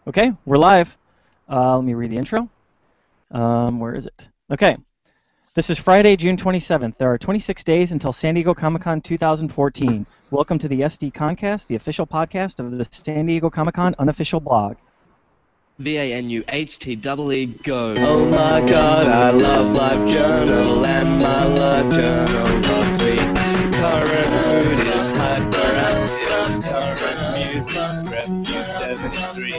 Okay, we're live. Let me read the intro. Where is it? Okay. This is Friday, June 27th. There are 26 days until San Diego Comic-Con 2014. Welcome to the SDConCast, the official podcast of the San Diego Comic-Con unofficial blog. VANUHTEE go. Oh my god, I love LiveJournal, and my LiveJournal loves me. Current mood is hyperactive, current news love Refuge 73.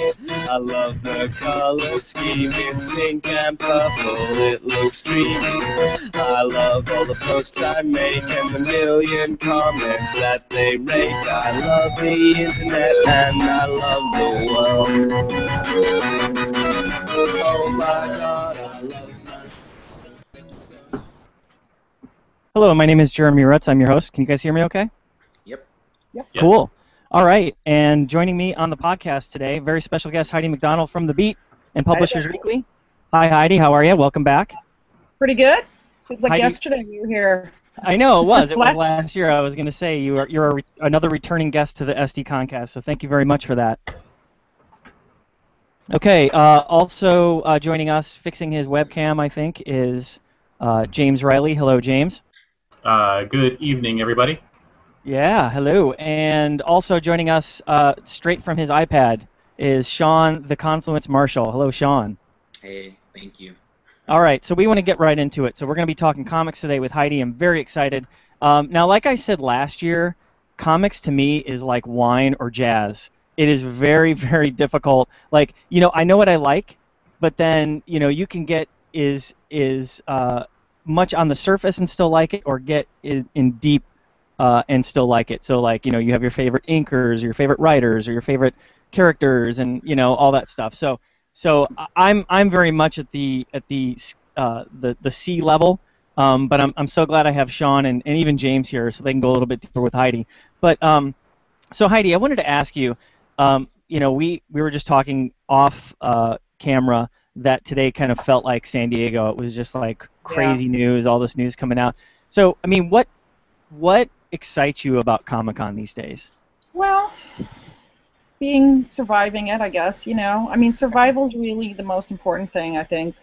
I love the color scheme, it's pink and purple, it looks dreamy. I love all the posts I make and the million comments that they rate. I love the internet and I love the world. Oh my god, I love my... Hello, my name is Jeremy Rutz. I'm your host. Can you guys hear me okay? Yep. Cool. All right, and joining me on the podcast today, very special guest Heidi MacDonald from The Beat and Publishers Weekly. Hi, Heidi. How are you? Welcome back. Pretty good. Seems like Heidi, yesterday you were here. I know, it was. It was last year. I was going to say you're another returning guest to the SDConCast, so thank you very much for that. Okay, also joining us, fixing his webcam, I think, is James Riley. Hello, James. Good evening, everybody. Yeah, hello. And also joining us straight from his iPad is Sean the Confluence Marshall. Hello, Sean. Hey, thank you. All right, so we want to get right into it. So we're going to be talking comics today with Heidi. I'm very excited. Now, like I said last year, comics to me is like wine or jazz. It is very, very difficult. Like, you know, I know what I like, but then, you know, you can get is much on the surface and still like it, or get in deep and still like it. So, like, you know, you have your favorite inkers, or your favorite writers, or your favorite characters, and you know all that stuff. So I'm very much at the C level, but I'm so glad I have Sean and even James here, so they can go a little bit deeper with Heidi. But so Heidi, I wanted to ask you. You know, we were just talking off camera that today kind of felt like San Diego. It was just like crazy news, all this news coming out. So, I mean, what excites you about Comic-Con these days? Well, surviving it, I guess. You know, I mean, survival's really the most important thing, I think.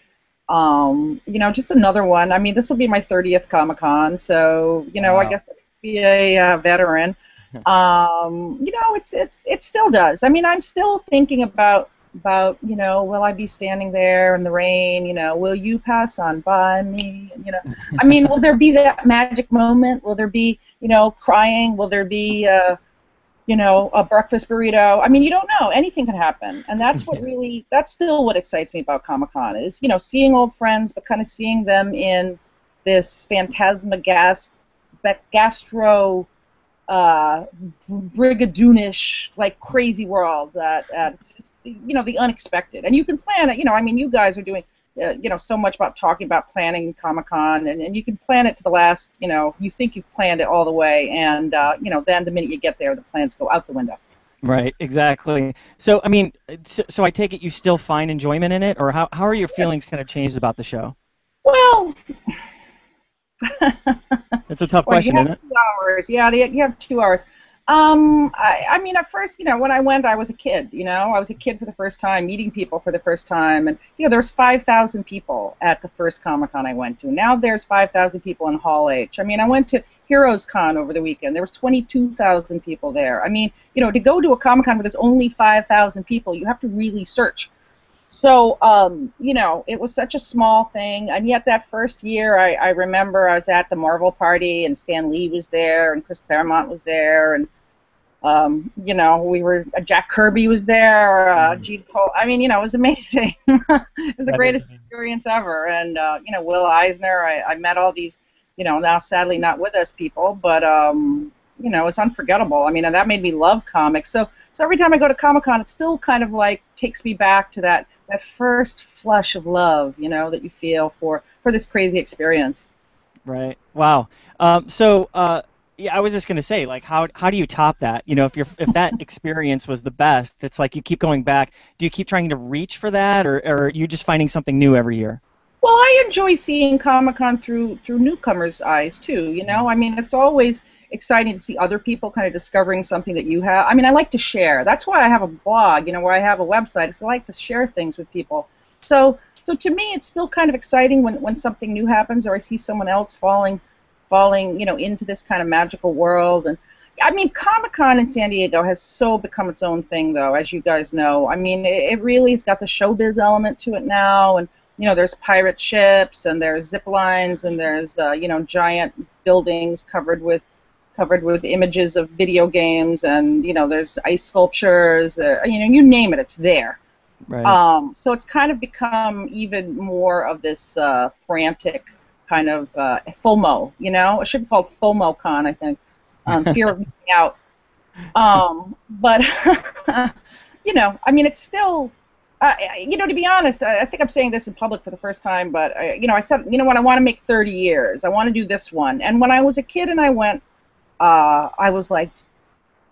You know, just another one. I mean, this will be my 30th Comic-Con, so you know, wow. I guess I'd be a veteran. You know, it still does. I mean, I'm still thinking about you know, will I be standing there in the rain? You know, will you pass on by me? You know, I mean, will there be that magic moment? Will there be, you know, crying? Will there be, you know, a breakfast burrito? I mean, you don't know. Anything can happen, and that's what really, that's still what excites me about Comic-Con is, you know, seeing old friends, but kind of seeing them in this gastro. Brigadoonish, like crazy world that it's just, you know, the unexpected, and you can plan it. You know, I mean, you guys are doing you know, so much about talking about planning Comic-Con, and you can plan it to the last. You know, you think you've planned it all the way, and you know, then the minute you get there, the plans go out the window. Right, exactly. So, I mean, so I take it you still find enjoyment in it, or how are your feelings kind of changed about the show? Well. It's a tough question, isn't it? 2 hours. Yeah, you have 2 hours. I mean, at first, you know, when I went, I was a kid. You know, I was a kid for the first time, meeting people for the first time, and you know, there was 5,000 people at the first Comic-Con I went to. Now there's 5,000 people in Hall H. I mean, I went to Heroes Con over the weekend. There was 22,000 people there. I mean, you know, to go to a Comic-Con where there's only 5,000 people, you have to really search. So, you know, it was such a small thing, and yet that first year, I remember I was at the Marvel party, and Stan Lee was there, and Chris Claremont was there, and, you know, Jack Kirby was there, Gene Cole. I mean, you know, it was amazing. It was the greatest experience ever, and, you know, Will Eisner, I met all these, you know, now sadly not with us people, but, you know, it's unforgettable. I mean, and that made me love comics. So every time I go to Comic-Con, it still kind of like takes me back to that first flush of love, you know, that you feel for this crazy experience. Right. Wow. Yeah, I was just gonna say, like, how do you top that? You know, if that experience was the best, it's like you keep going back. Do you keep trying to reach for that, or are you just finding something new every year? Well, I enjoy seeing Comic-Con through newcomers' eyes too. You know, I mean, it's always, exciting to see other people kind of discovering something that you have. I mean, I like to share. That's why I have a blog, where I have a website. It's I like to share things with people. So to me, it's still kind of exciting when something new happens, or I see someone else falling, into this kind of magical world. And I mean, Comic-Con in San Diego has so become its own thing, though, as you guys know. I mean, it really has got the showbiz element to it now, and there's pirate ships, and there's zip lines, and there's giant buildings covered with images of video games, and there's ice sculptures. You name it, it's there. Right. So it's kind of become even more of this frantic kind of FOMO. It should be called FOMO-Con, I think. Fear of missing out. But I mean, it's still. To be honest, I think I'm saying this in public for the first time, but I said, what, I want to make 30 years. I want to do this one. And when I was a kid and I went, I was like,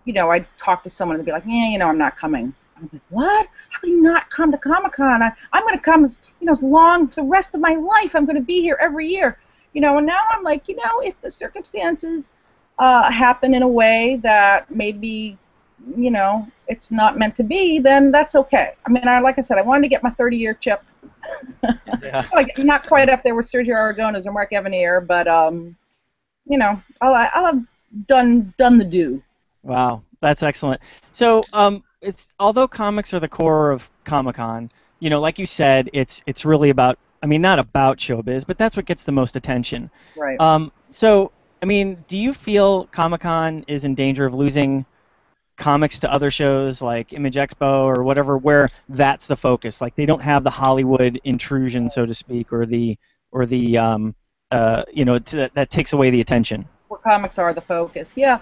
I'd talk to someone and they'd be like, yeah, I'm not coming. I'm like, what? How can you not come to Comic-Con? I'm going to come, as long for the rest of my life. I'm going to be here every year. And now I'm like, if the circumstances happen in a way that maybe, it's not meant to be, then that's okay. I mean, like I said, I wanted to get my 30-year chip. Yeah. Like, not quite up there with Sergio Aragones or Mark Evanier, but I'll have done the do. Wow, that's excellent. So, although comics are the core of Comic-Con, like you said, it's really about, I mean, not about showbiz, but that's what gets the most attention. Right. So, I mean, do you feel Comic-Con is in danger of losing comics to other shows like Image Expo or whatever, where that's the focus? Like, they don't have the Hollywood intrusion, so to speak, or that takes away the attention. Where comics are the focus. Yeah.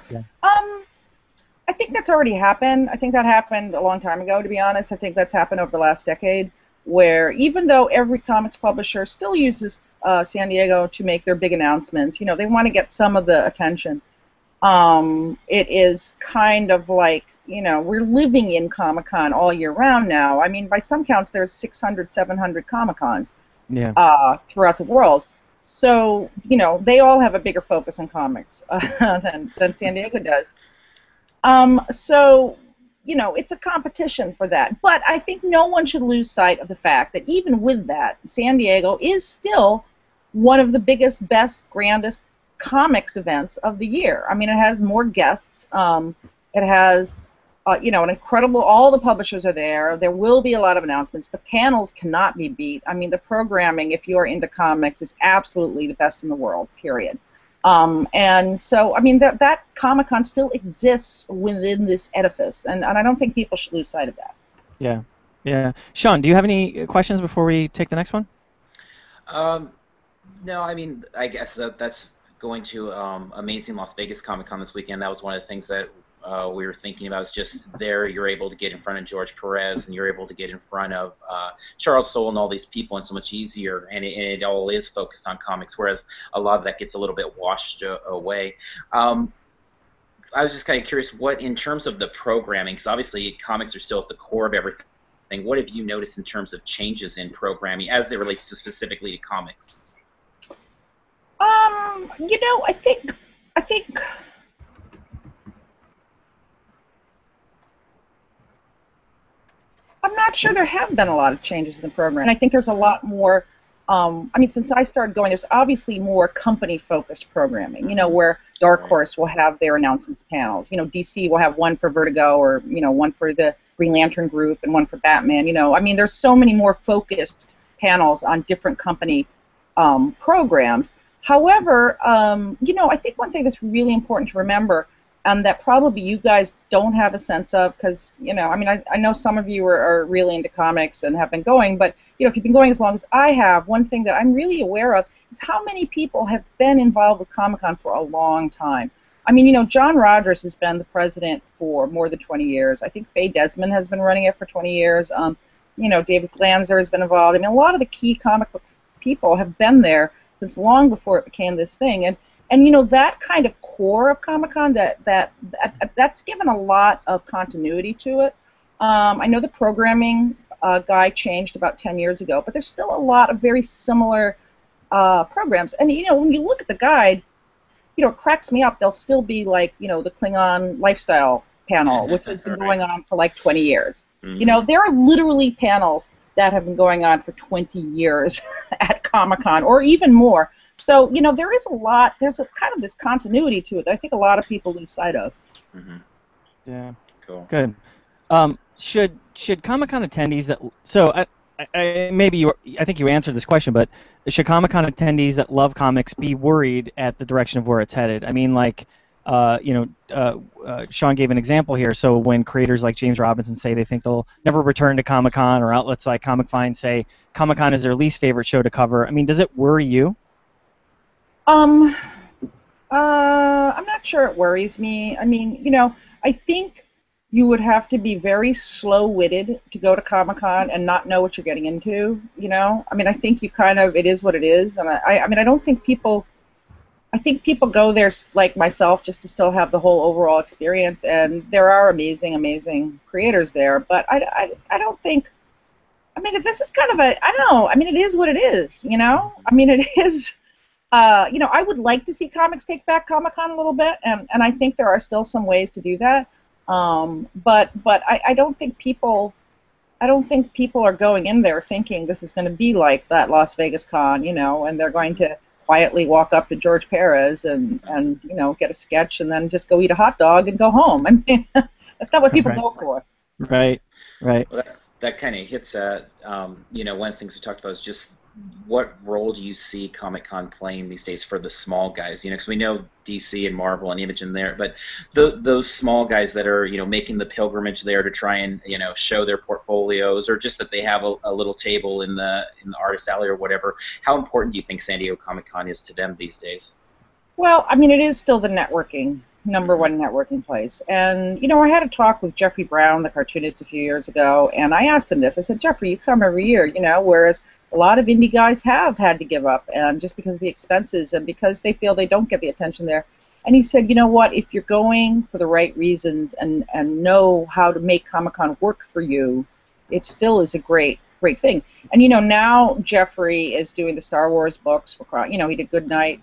I think that's already happened. I think that happened a long time ago, to be honest. I think that's happened over the last decade, where even though every comics publisher still uses San Diego to make their big announcements, they want to get some of the attention. It is kind of like, we're living in Comic-Con all year round now. I mean, by some counts, there's 600, 700 Comic-Cons throughout the world. So, they all have a bigger focus on comics than San Diego does. So, it's a competition for that. But I think no one should lose sight of the fact that even with that, San Diego is still one of the biggest, best, grandest comics events of the year. I mean, it has more guests. It has, an incredible, all the publishers are there. There will be a lot of announcements. The panels cannot be beat. I mean, the programming, if you are into comics, is absolutely the best in the world, period. And so, I mean, that Comic-Con still exists within this edifice, and I don't think people should lose sight of that. Yeah, yeah. Sean, do you have any questions before we take the next one? No, I mean, I guess that's going to Amazing Las Vegas Comic-Con this weekend. That was one of the things that we were thinking about. Is just there you're able to get in front of George Perez, and you're able to get in front of Charles Soule and all these people, and so much easier, and it all is focused on comics, whereas a lot of that gets a little bit washed away. I was just kind of curious, what, in terms of the programming, because obviously comics are still at the core of everything, what have you noticed in terms of changes in programming as it relates to specifically to comics? I think I'm not sure there have been a lot of changes in the program. And I think there's a lot more, I mean, since I started going, there's obviously more company-focused programming, where Dark Horse will have their announcements panels. DC will have one for Vertigo, or, one for the Green Lantern Group and one for Batman. I mean, there's so many more focused panels on different company programs. However, I think one thing that's really important to remember, and that probably you guys don't have a sense of, because, I mean, I know some of you are really into comics and have been going, but, if you've been going as long as I have, one thing that I'm really aware of is how many people have been involved with Comic-Con for a long time. I mean, John Rogers has been the president for more than 20 years. I think Faye Desmond has been running it for 20 years. David Glanzer has been involved. I mean, a lot of the key comic book people have been there since long before it became this thing, and that kind of core of Comic-Con, that's given a lot of continuity to it. I know the programming guy changed about 10 years ago, but there's still a lot of very similar programs. And when you look at the guide, it cracks me up. There'll still be like, the Klingon lifestyle panel, which has been going on for like 20 years. There are literally panels that have been going on for 20 years at Comic-Con, or even more. So, there is a lot, there's a kind of this continuity to it that I think a lot of people lose sight of. Yeah. Cool. Good. Should Comic-Con attendees I think you answered this question, but should Comic-Con attendees that love comics be worried at the direction of where it's headed? I mean, like, Sean gave an example here. So when creators like James Robinson say they think they'll never return to Comic-Con, or outlets like Comic Find say Comic-Con is their least favorite show to cover, I mean, does it worry you? I'm not sure it worries me. I mean, I think you would have to be very slow-witted to go to Comic-Con and not know what you're getting into, I mean, I think it is what it is, and I mean, I think people go there, like myself, just to still have the whole overall experience, and there are amazing, amazing creators there, but I don't think, I mean, this is kind of I don't know, I mean, it is what it is, I mean, it is, I would like to see comics take back Comic-Con a little bit, and I think there are still some ways to do that, but I don't think people are going in there thinking this is going to be like that Las Vegas Con, and they're going to quietly walk up to George Perez and get a sketch and then just go eat a hot dog and go home. I mean, that's not what people go for. Right. Well, that kind of hits at, one of the things we talked about is just what role do you see Comic-Con playing these days for the small guys? Because we know DC and Marvel and Image in there, but those small guys that are, making the pilgrimage there to try and, show their portfolios, or just that they have a little table in the artist alley or whatever. How important do you think San Diego Comic-Con is to them these days? Well, I mean, it is still the number one networking place. And, I had a talk with Jeffrey Brown, the cartoonist, a few years ago, and I asked him this. I said, Jeffrey, you come every year, whereas a lot of indie guys have had to give up, and just because of the expenses and because they feel they don't get the attention there. And he said, you know what, if you're going for the right reasons and know how to make Comic-Con work for you, it still is a great thing. And, now Jeffrey is doing the Star Wars books. He did Goodnight,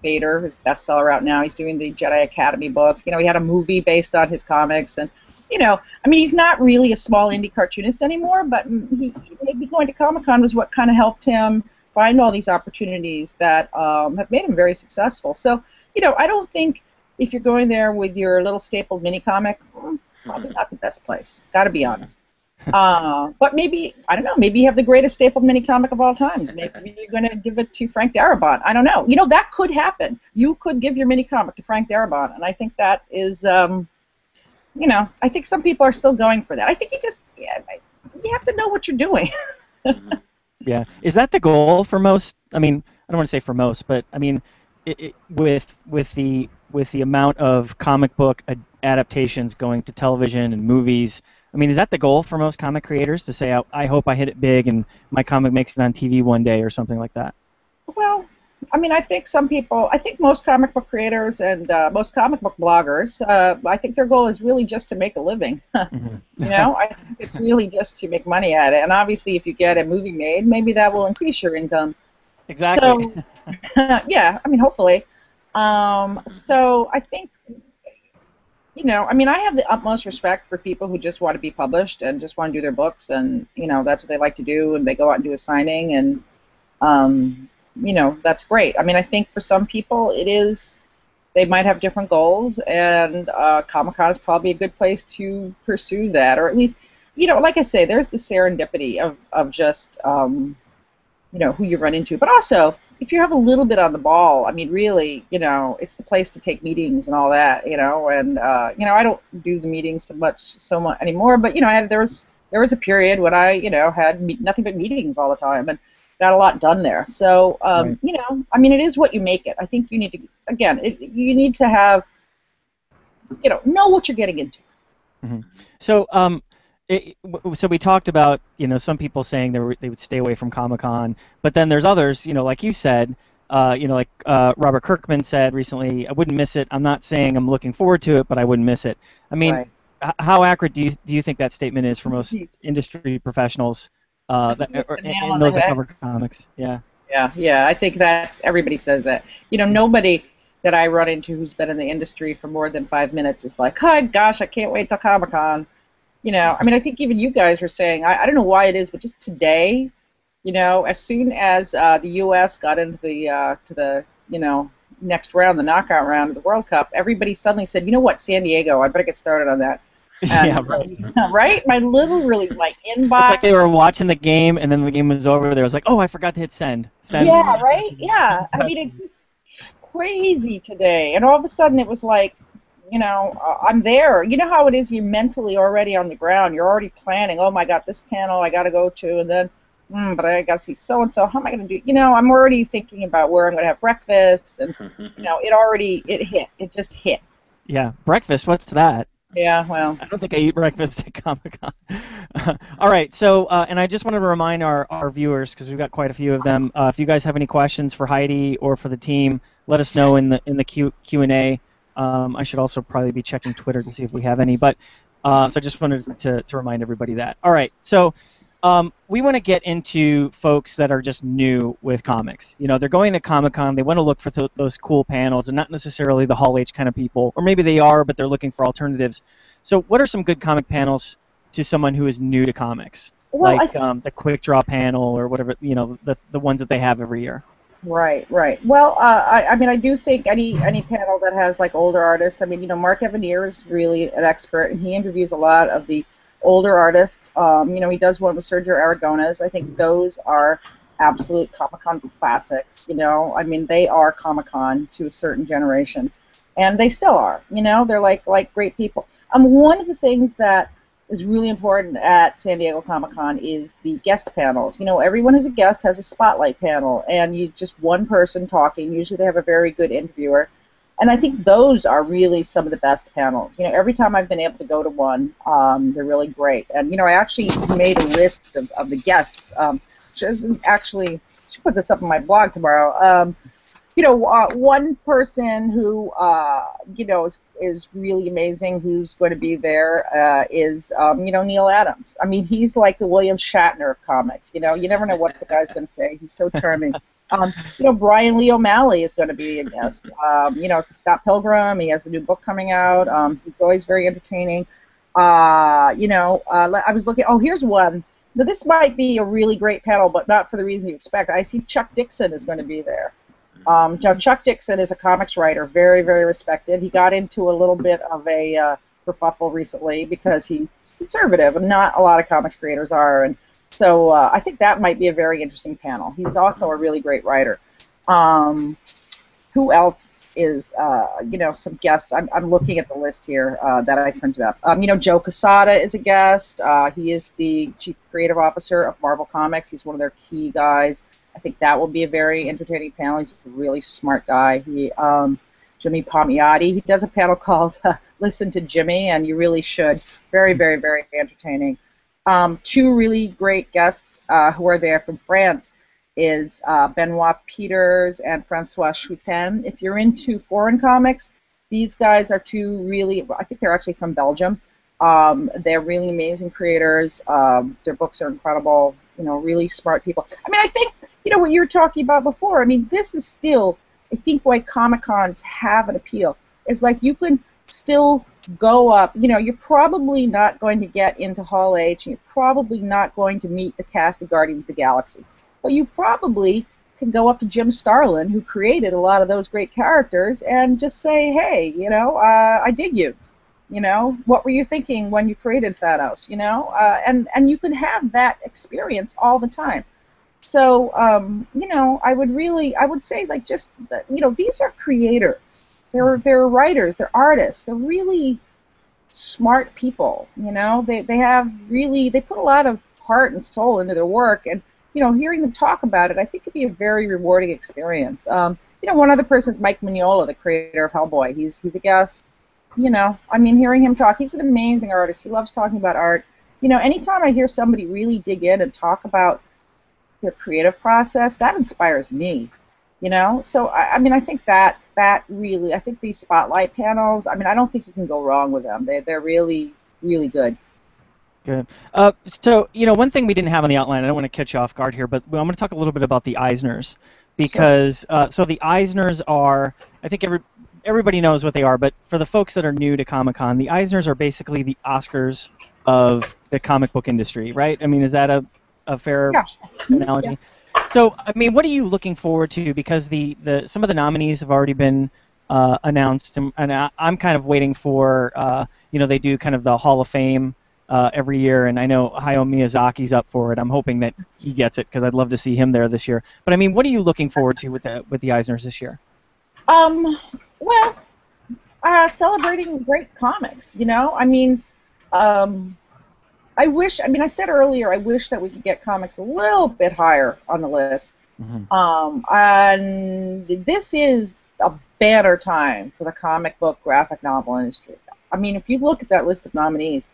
Vader, his bestseller out now. He's doing the Jedi Academy books. He had a movie based on his comics, and I mean, he's not really a small indie cartoonist anymore, but maybe going to Comic-Con was what kind of helped him find all these opportunities that have made him very successful. So, I don't think if you're going there with your little stapled mini comic, probably not the best place. Got to be honest. But maybe, I don't know, maybe you have the greatest stapled mini comic of all times. Maybe you're going to give it to Frank Darabont. I don't know. That could happen. You could give your mini comic to Frank Darabont, and I think that is, I think some people are still going for that. I think you have to know what you're doing. Yeah. Is that the goal for most? I mean, I don't want to say for most, but I mean, with the amount of comic book adaptations going to television and movies, I mean, is that the goal for most comic creators, to say, I hope I hit it big and my comic makes it on TV one day or something like that? Well, I mean, I think most comic book creators and most comic book bloggers, I think their goal is really just to make a living. Mm-hmm. I think it's really just to make money at it. And obviously, if you get a movie made, maybe that will increase your income. Exactly. So, yeah, I mean, hopefully. So I think, I mean, I have the utmost respect for people who just want to be published and just want to do their books, and, that's what they like to do, and they go out and do a signing, and, that's great. I mean, I think for some people they might have different goals, and Comic-Con is probably a good place to pursue that, or at least, like I say, there's the serendipity of just, who you run into. But also, if you have a little bit on the ball, I mean, really, it's the place to take meetings and all that, and, I don't do the meetings so much anymore, but, there was a period when I, had nothing but meetings all the time, and got a lot done there. So, right. I mean, it is what you make it. I think you need to, again, you need to have, know what you're getting into. Mm-hmm. So, so we talked about, some people saying they would stay away from Comic-Con, but then there's others, like you said, like Robert Kirkman said recently, I wouldn't miss it. I'm not saying I'm looking forward to it, but I wouldn't miss it. I mean, right. How accurate do you think that statement is for most industry professionals? And those that cover comics, yeah. Yeah, I think everybody says that. Nobody that I run into who's been in the industry for more than 5 minutes is like, oh gosh, I can't wait till Comic-Con. You know, I mean, I think even you guys were saying, I don't know why it is, but just today, you know, as soon as the U.S. got into the you know, next round, the knockout round of the World Cup, everybody suddenly said, you know what, San Diego, I better get started on that. And, Yeah, right. right? My inbox. It's like they were watching the game, and then the game was over. They was like, "Oh, I forgot to hit send." Send. Yeah, right? Yeah. I mean, it's just crazy today. And all of a sudden it was like, you know, I'm there. You know how it is, you're mentally already on the ground. You're already planning, oh my God, this panel I got to go to, and then, but I got to see so-and-so. How am I going to do? You know, I'm already thinking about where I'm going to have breakfast. And, you know, it hit. It just hit. Yeah, breakfast, what's that? Yeah, well. I don't think I eat breakfast at Comic-Con. All right, so, and I just wanted to remind our viewers, because we've got quite a few of them, if you guys have any questions for Heidi or for the team, let us know in the Q&A. I should also probably be checking Twitter to see if we have any, but so I just wanted to remind everybody that. All right, so we want to get into folks that are just new with comics. You know, they're going to Comic-Con, they want to look for those cool panels, and not necessarily the Hall H kind of people, or maybe they are, but they're looking for alternatives. So what are some good comic panels to someone who is new to comics? Well, like the Quick Draw panel or whatever, you know, the ones that they have every year. Right. Well, I mean, I do think any panel that has like older artists. I mean, you know, Mark Evanier is really an expert, and he interviews a lot of the older artists. You know, he does one with Sergio Aragones. I think those are absolute Comic-Con classics. You know, I mean, they are Comic-Con to a certain generation, and they still are. You know, they're like great people. One of the things that is really important at San Diego Comic-Con is the guest panels. You know, everyone who's a guest has a spotlight panel, and you just one person talking. Usually they have a very good interviewer. And I think those are really some of the best panels. You know, every time I've been able to go to one, they're really great. And, you know, I actually made a list of the guests, which isn't actually, I should put this up on my blog tomorrow. You know, one person who, you know, is really amazing who's going to be there is, you know, Neil Adams. I mean, he's like the William Shatner of comics. You know, you never know what the guy's going to say. He's so charming. You know, Brian Lee O'Malley is going to be a guest. You know, Scott Pilgrim, he has the new book coming out. He's always very entertaining. You know, I was looking, oh, here's one. Now, this might be a really great panel, but not for the reason you expect. I see Chuck Dixon is going to be there. Now, Chuck Dixon is a comics writer, very, very respected. He got into a little bit of a kerfuffle recently because he's conservative, and not a lot of comics creators are. And so I think that might be a very interesting panel. He's also a really great writer. Who else is, you know, some guests? I'm looking at the list here that I printed up. You know, Joe Quesada is a guest. He is the chief creative officer of Marvel Comics. He's one of their key guys. I think that will be a very entertaining panel. He's a really smart guy. He, Jimmy Palmiotti, he does a panel called Listen to Jimmy, and you really should. Very, very, very entertaining. Two really great guests who are there from France is Benoit Peters and Francois Choutin. If you're into foreign comics, these guys are two really, I think they're actually from Belgium. They're really amazing creators. Their books are incredible, you know, really smart people. I mean, I think, you know, what you were talking about before, I mean, this is still, I think, why Comic-Cons have an appeal. It's like you can still go up, you know, you're probably not going to get into Hall H, and you're probably not going to meet the cast of Guardians of the Galaxy, but you probably can go up to Jim Starlin, who created a lot of those great characters, and just say, hey, you know, I dig you. You know, what were you thinking when you created Thanos? You know, and you can have that experience all the time. So, you know, I would say, like, just, you know, these are creators. They're writers, they're artists, they're really smart people, you know. They put a lot of heart and soul into their work, and, you know, hearing them talk about it, I think it'd be a very rewarding experience. You know, one other person is Mike Mignola, the creator of Hellboy. He's a guest. You know, I mean, hearing him talk, he's an amazing artist. He loves talking about art. You know, anytime I hear somebody really dig in and talk about their creative process, that inspires me. You know, so I mean, I think that really, I think these spotlight panels, I mean, I don't think you can go wrong with them. They're really, really good. Good. So, you know, one thing we didn't have on the outline, I don't want to catch you off guard here, but I'm going to talk a little bit about the Eisners, because so the Eisners are I think everybody knows what they are, but for the folks that are new to Comic-Con, the Eisners are basically the Oscars of the comic book industry, right? I mean, is that a fair analogy? Yeah. So, I mean, what are you looking forward to? Because some of the nominees have already been announced, and I'm kind of waiting for, they do kind of the Hall of Fame every year, and I know Hayao Miyazaki's up for it. I'm hoping that he gets it because I'd love to see him there this year. But I mean, what are you looking forward to with the Eisners this year? Well, celebrating great comics. I mean, I said earlier, I wish that we could get comics a little bit higher on the list. Mm-hmm. And this is a banner time for the comic book graphic novel industry. I mean, if you look at that list of nominees,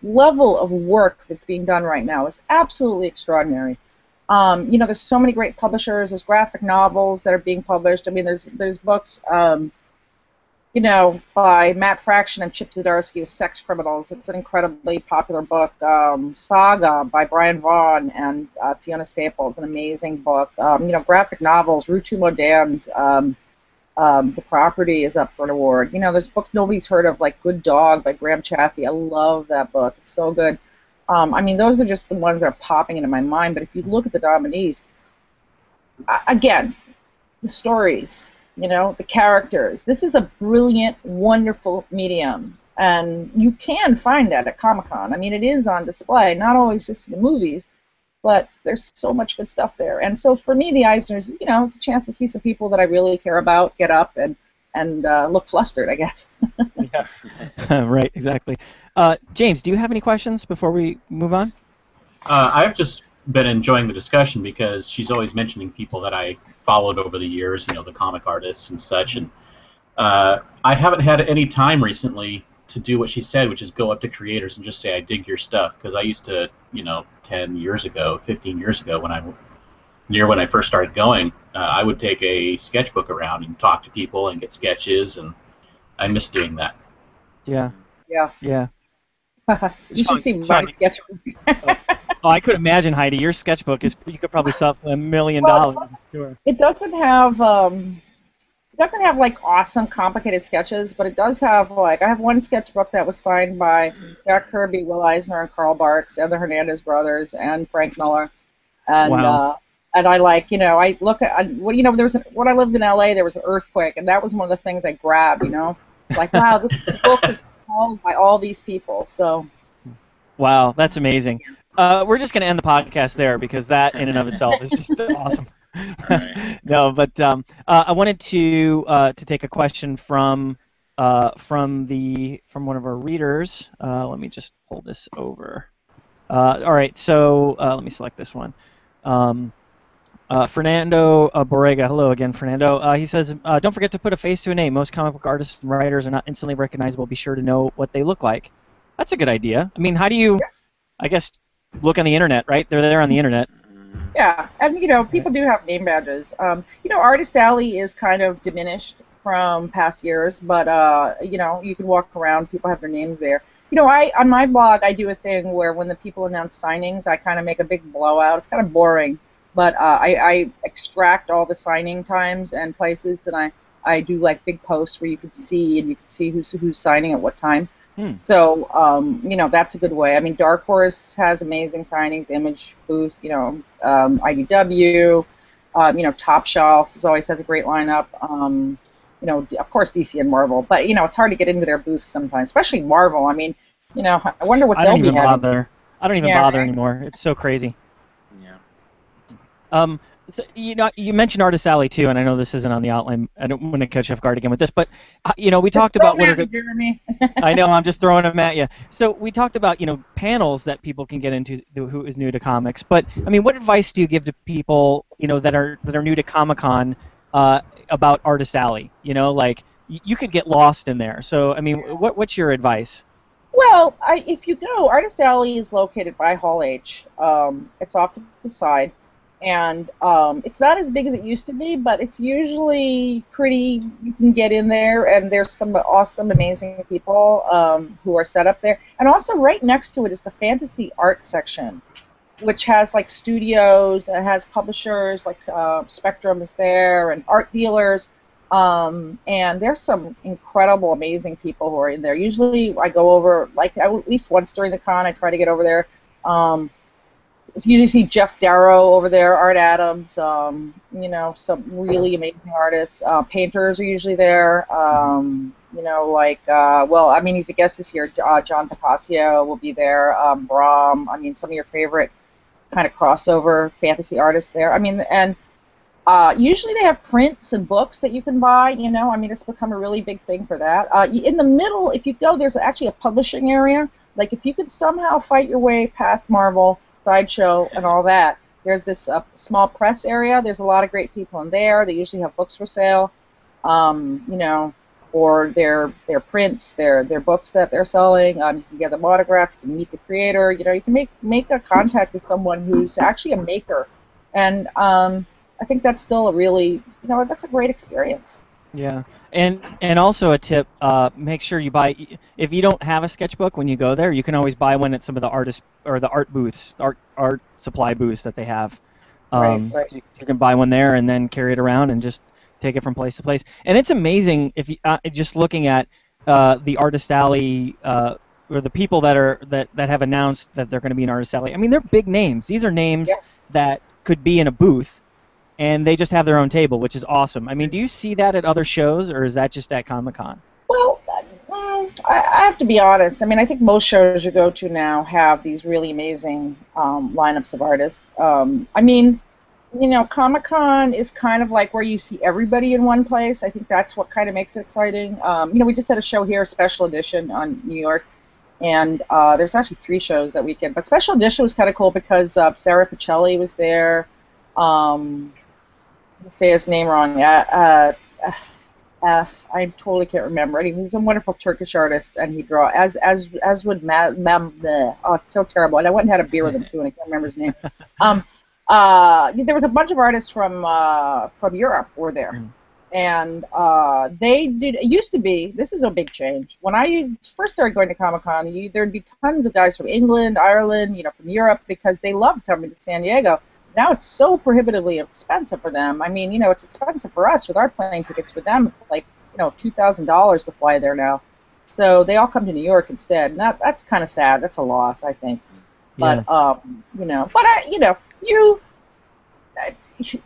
level of work that's being done right now is absolutely extraordinary. There's so many great publishers. There's graphic novels that are being published. I mean, there's books, by Matt Fraction and Chip Zdarsky with Sex Criminals. It's an incredibly popular book. Saga by Brian Vaughan and Fiona Staples, an amazing book. Graphic novels. Rutu Modern's The Property is up for an award. There's books nobody's heard of, like Good Dog by Graham Chaffee. I love that book. It's so good. I mean, those are just the ones that are popping into my mind. But if you look at the nominees, again, the stories, the characters. This is a brilliant, wonderful medium. And you can find that at Comic-Con. I mean, it is on display, not always just the movies, but there's so much good stuff there. And so for me, the Eisners, it's a chance to see some people that I really care about get up and look flustered, I guess. Yeah. Right, exactly. James, do you have any questions before we move on? I've just been enjoying the discussion because she's always mentioning people that I followed over the years, the comic artists and such. And I haven't had any time recently to do what she said, which is go up to creators and just say, I dig your stuff. Because I used to, 10 years ago, 15 years ago, when I first started going, I would take a sketchbook around and talk to people and get sketches, and I miss doing that. Yeah. You should see my sketchbook. Oh, I could imagine, Heidi, your sketchbook you could probably sell for $1 million. Sure. It doesn't have like awesome complicated sketches, but it does have I have one sketchbook that was signed by Jack Kirby, Will Eisner, and Carl Barks, and the Hernandez brothers, and Frank Miller, and wow. And I I look at when I lived in LA, there was an earthquake, and that was one of the things I grabbed. Like, wow, this book is owned by all these people. So. Wow, that's amazing. We're just going to end the podcast there because that in and of itself is just awesome. Right. No, but I wanted to take a question from one of our readers. Let me just pull this over. All right, so let me select this one. Fernando Borrega. Hello again, Fernando. He says, don't forget to put a face to a name. Most comic book artists and writers are not instantly recognizable. Be sure to know what they look like. That's a good idea. I mean, how do you, I guess, look on the internet, right? They're there on the internet. Yeah, and people do have name badges. Artist Alley is kind of diminished from past years, but you can walk around. People have their names there. On my blog, I do a thing where when the people announce signings, I kind of make a big blowout. It's kind of boring, but I extract all the signing times and places, and I do like big posts where you can see who's signing at what time. So, that's a good way. I mean, Dark Horse has amazing signings, Image Booth, IDW, Top Shelf always has a great lineup. Of course, DC and Marvel, but, it's hard to get into their booths sometimes, especially Marvel. I mean, I wonder what they'll be having. I don't even bother anymore. It's so crazy. Yeah. So, you mentioned Artist Alley too, and I know this isn't on the outline. I don't want to catch you off guard again with this, but we talked about Jeremy. I know, I'm just throwing them at you. So we talked about panels that people can get into who is new to comics. But I mean, what advice do you give to people that are new to Comic-Con about Artist Alley? You could get lost in there. So I mean, what's your advice? Well, if you go, Artist Alley is located by Hall H. It's off to the side. And it's not as big as it used to be, but it's usually pretty, you can get in there, and there's some awesome, amazing people who are set up there. And also right next to it is the fantasy art section, which has like studios, and it has publishers, like Spectrum is there, and art dealers. And there's some incredible, amazing people who are in there. Usually I go over, like at least once during the con, I try to get over there. You usually see Jeff Darrow over there, Art Adams, you know, some really amazing artists. Painters are usually there. You know, like, well, I mean, he's a guest this year. John Picasso will be there. Brahm, I mean, some of your favorite kind of crossover fantasy artists there. I mean, and usually they have prints and books that you can buy, you know. I mean, it's become a really big thing for that. In the middle, if you go, there's actually a publishing area. Like, if you could somehow fight your way past Marvel, Sideshow, and all that, there's this small press area. There's a lot of great people in there. They usually have books for sale, you know, or their prints, their books that they're selling. You can get them autographed. You can meet the creator. You know, you can make a contact with someone who's actually a maker, and I think that's still a really, you know, that's a great experience. Yeah, and also a tip: make sure you buy. If you don't have a sketchbook when you go there, you can always buy one at some of the artist or the art booths, art supply booths that they have. Right. So you can buy one there and then carry it around and just take it from place to place. And it's amazing if you just looking at the Artist Alley or the people that have announced that they're going to be in Artist Alley. I mean, they're big names. These are names that could be in a booth. And they just have their own table, which is awesome. I mean, do you see that at other shows, or is that just at Comic-Con? Well, I have to be honest. I mean, I think most shows you go to now have these really amazing lineups of artists. I mean, you know, Comic-Con is kind of like where you see everybody in one place. I think that's what kind of makes it exciting. You know, we just had a show here, Special Edition on New York, and there's actually 3 shows that weekend. But Special Edition was kind of cool because Sarah Pacelli was there. Say his name wrong. I totally can't remember. Anyway, he's a wonderful Turkish artist, and he draw as would oh, it's so terrible. And I went and had a beer with him too, and I can't remember his name. There was a bunch of artists from Europe were there, and they did. It used to be. This is a big change. When I first started going to Comic-Con, there'd be tons of guys from England, Ireland, you know, from Europe, because they loved coming to San Diego. Now it's so prohibitively expensive for them. I mean, you know, it's expensive for us with our plane tickets. For them, it's like, you know, $2,000 to fly there now. So they all come to New York instead, and that's kind of sad. That's a loss, I think. But you know,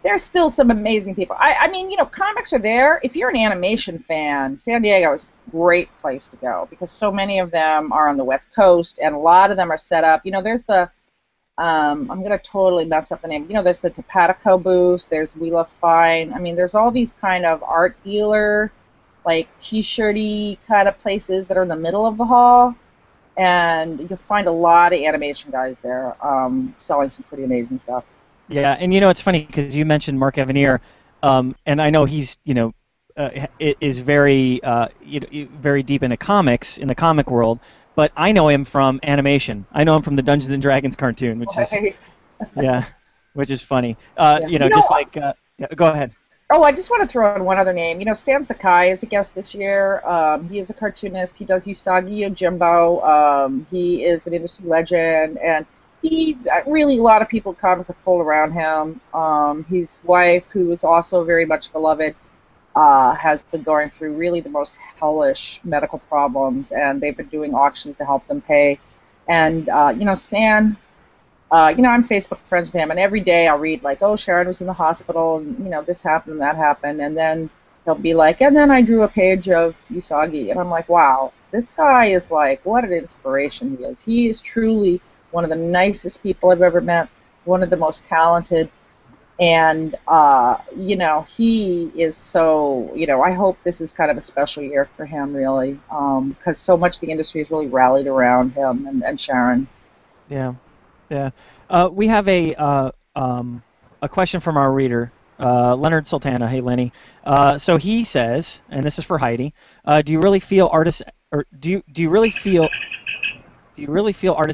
there's still some amazing people. I mean, you know, comics are there. If you're an animation fan, San Diego is a great place to go because so many of them are on the West Coast, and a lot of them are set up. You know, there's the I'm going to totally mess up the name. You know, there's the Topatico booth, there's We Love Fine. I mean, there's all these kind of art dealer, like T-shirty kind of places that are in the middle of the hall. And you'll find a lot of animation guys there selling some pretty amazing stuff. Yeah, and you know, it's funny because you mentioned Mark Evanier, and I know he's, you know, is very, you know, very deep into comics, in the comic world. But I know him from animation. I know him from the Dungeons and Dragons cartoon, which is which is funny. You know, just like yeah, go ahead. Oh, I just want to throw in one other name. You know, Stan Sakai is a guest this year. He is a cartoonist. He does Usagi Yojimbo. He is an industry legend, and he really a lot of people in comics have pulled around him. His wife, who is also very much beloved, has been going through really the most hellish medical problems, and they've been doing auctions to help them pay. And you know, Stan, you know, I'm Facebook friends with him, and every day I'll read like, oh, Sharon was in the hospital, and you know, this happened and that happened, and then he'll be like, and then I drew a page of Usagi, and I'm like, wow, this guy is like, what an inspiration he is. He is truly one of the nicest people I've ever met, one of the most talented. And, you know, he is so, you know, I hope this is kind of a special year for him, really, because so much of the industry has really rallied around him and Sharon. Yeah, yeah. We have a question from our reader, Leonard Sultana. Hey, Lenny. So he says, and this is for Heidi, do you really feel Artist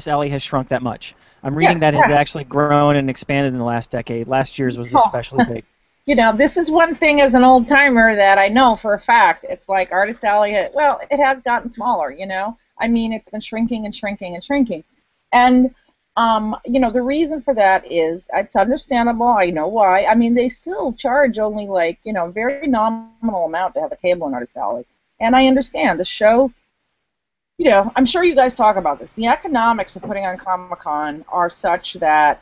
Alley has shrunk that much? I'm reading that it has actually grown and expanded in the last decade. Last year's was especially big. You know, this is one thing as an old timer that I know for a fact. It's like Artist Alley, it has gotten smaller, you know? I mean, it's been shrinking and shrinking and shrinking. And The reason for that is it's understandable. I know why. I mean, they still charge only like, very nominal amount to have a table in Artist Alley. And I understand the show, I'm sure you guys talk about this. The economics of putting on Comic-Con are such that,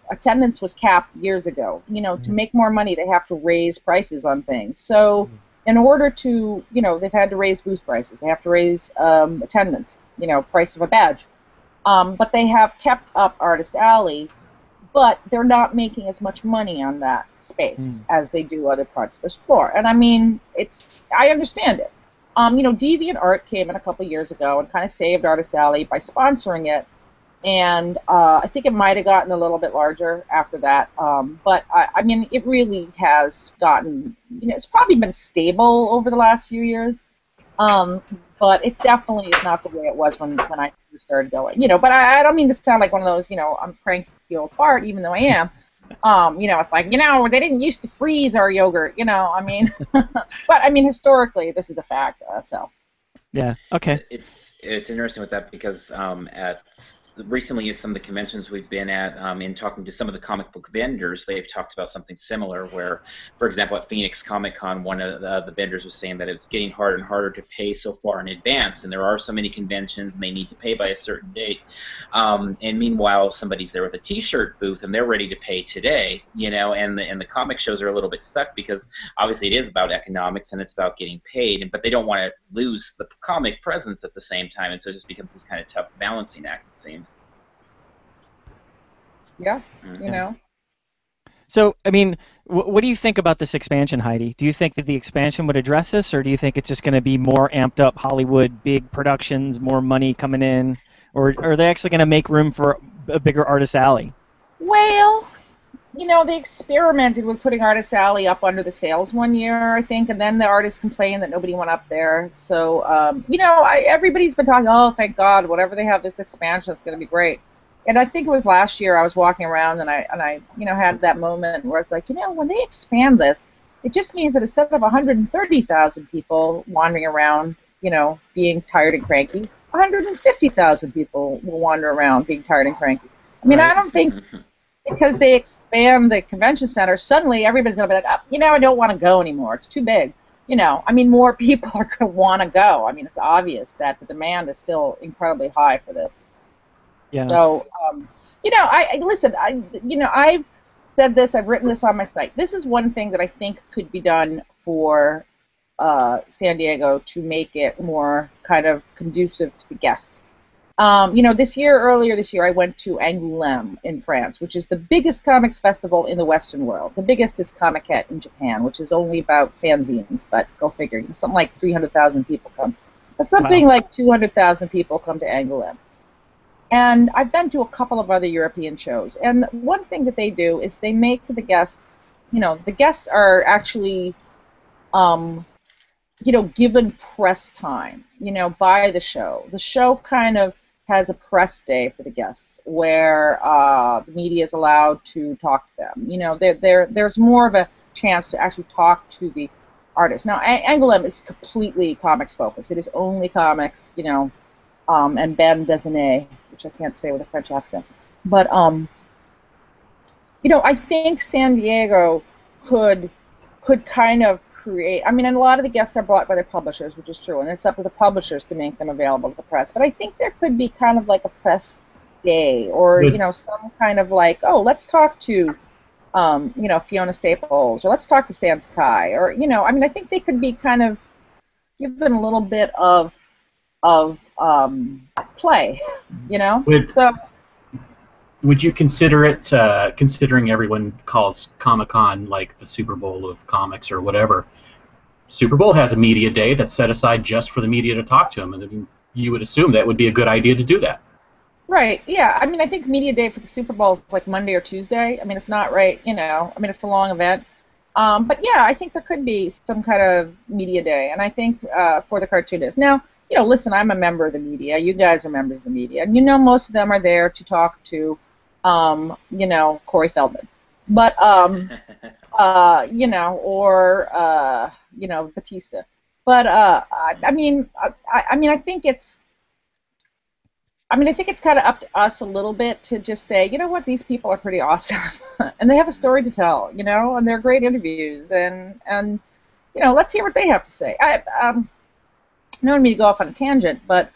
attendance was capped years ago. To make more money, they have to raise prices on things. So in order to, they've had to raise booth prices. They have to raise attendance, price of a badge. But they have kept up Artist Alley, but they're not making as much money on that space as they do other parts of the store. And I mean, I understand it. DeviantArt came in a couple years ago and kind of saved Artist Alley by sponsoring it, and I think it might have gotten a little bit larger after that. But I mean, it really has gotten, it's probably been stable over the last few years. But it definitely is not the way it was when I first started going. But I don't mean to sound like one of those, I'm cranky old fart, even though I am. It's like, they didn't used to freeze our yogurt, I mean. But I mean, historically, this is a fact. So. Yeah. Okay. It's interesting with that because recently at some of the conventions we've been at, in talking to some of the comic book vendors, they've talked about something similar where, for example, at Phoenix Comic Con, one of the vendors was saying that it's getting harder and harder to pay so far in advance, and there are so many conventions and they need to pay by a certain date. And meanwhile, somebody's there with a t-shirt booth and they're ready to pay today, and the comic shows are a little bit stuck because obviously it is about economics and it's about getting paid, but they don't want to lose the comic presence at the same time, and so it just becomes this kind of tough balancing act, it seems. Yeah, So, I mean, what do you think about this expansion, Heidi? Do you think that the expansion would address this, or do you think it's just going to be more amped up Hollywood, big productions, more money coming in, or are they actually going to make room for a bigger Artist Alley? Well, they experimented with putting Artist Alley up under the sales one year, I think, and then the artists complained that nobody went up there. So, everybody's been talking, oh, thank God, whatever they have this expansion, it's going to be great. And I think it was last year I was walking around and I had that moment where I was like, when they expand this, it just means that instead of 130,000 people wandering around, being tired and cranky, 150,000 people will wander around being tired and cranky. I mean, right. I don't think because they expand the convention center, suddenly everybody's going to be like, oh, I don't want to go anymore. It's too big. I mean, more people are going to want to go. I mean, it's obvious that the demand is still incredibly high for this. Yeah. So, I've said this, I've written this on my site. This is one thing that I think could be done for San Diego to make it more kind of conducive to the guests. Earlier this year, I went to Angoulême in France, which is the biggest comics festival in the Western world. The biggest is Comic-Con in Japan, which is only about fanzines, but go figure. Something like 300,000 people come. But something like 200,000 people come to Angoulême. And I've been to a couple of other European shows, and one thing that they do is they make the guests, the guests are actually, given press time, by the show. The show kind of has a press day for the guests where the media is allowed to talk to them. There's more of a chance to actually talk to the artists. Now, Angoulême is completely comics focused. It is only comics, and bande dessinée, which I can't say with a French accent. But, I think San Diego could kind of create, and a lot of the guests are brought by their publishers, which is true, and it's up to the publishers to make them available to the press. But I think there could be kind of like a press day, or, some kind of like, oh, let's talk to, Fiona Staples, or let's talk to Stan Sakai, or, I think they could be kind of given a little bit of play, Would you consider it, considering everyone calls Comic-Con like the Super Bowl of comics or whatever, Super Bowl has a media day that's set aside just for the media to talk to them, and you would assume that would be a good idea to do that. Right, yeah. I think media day for the Super Bowl is like Monday or Tuesday. It's not right, it's a long event. But yeah, I think there could be some kind of media day, and I think for the cartoonists. Now, listen, I'm a member of the media. You guys are members of the media. And most of them are there to talk to, Corey Feldman. But, Batista. But, I think it's, I mean, I think it's kind of up to us a little bit to just say, you know what, these people are pretty awesome, and they have a story to tell, you know, and they're great interviews, and you know, let's hear what they have to say. I don't mean to go off on a tangent, but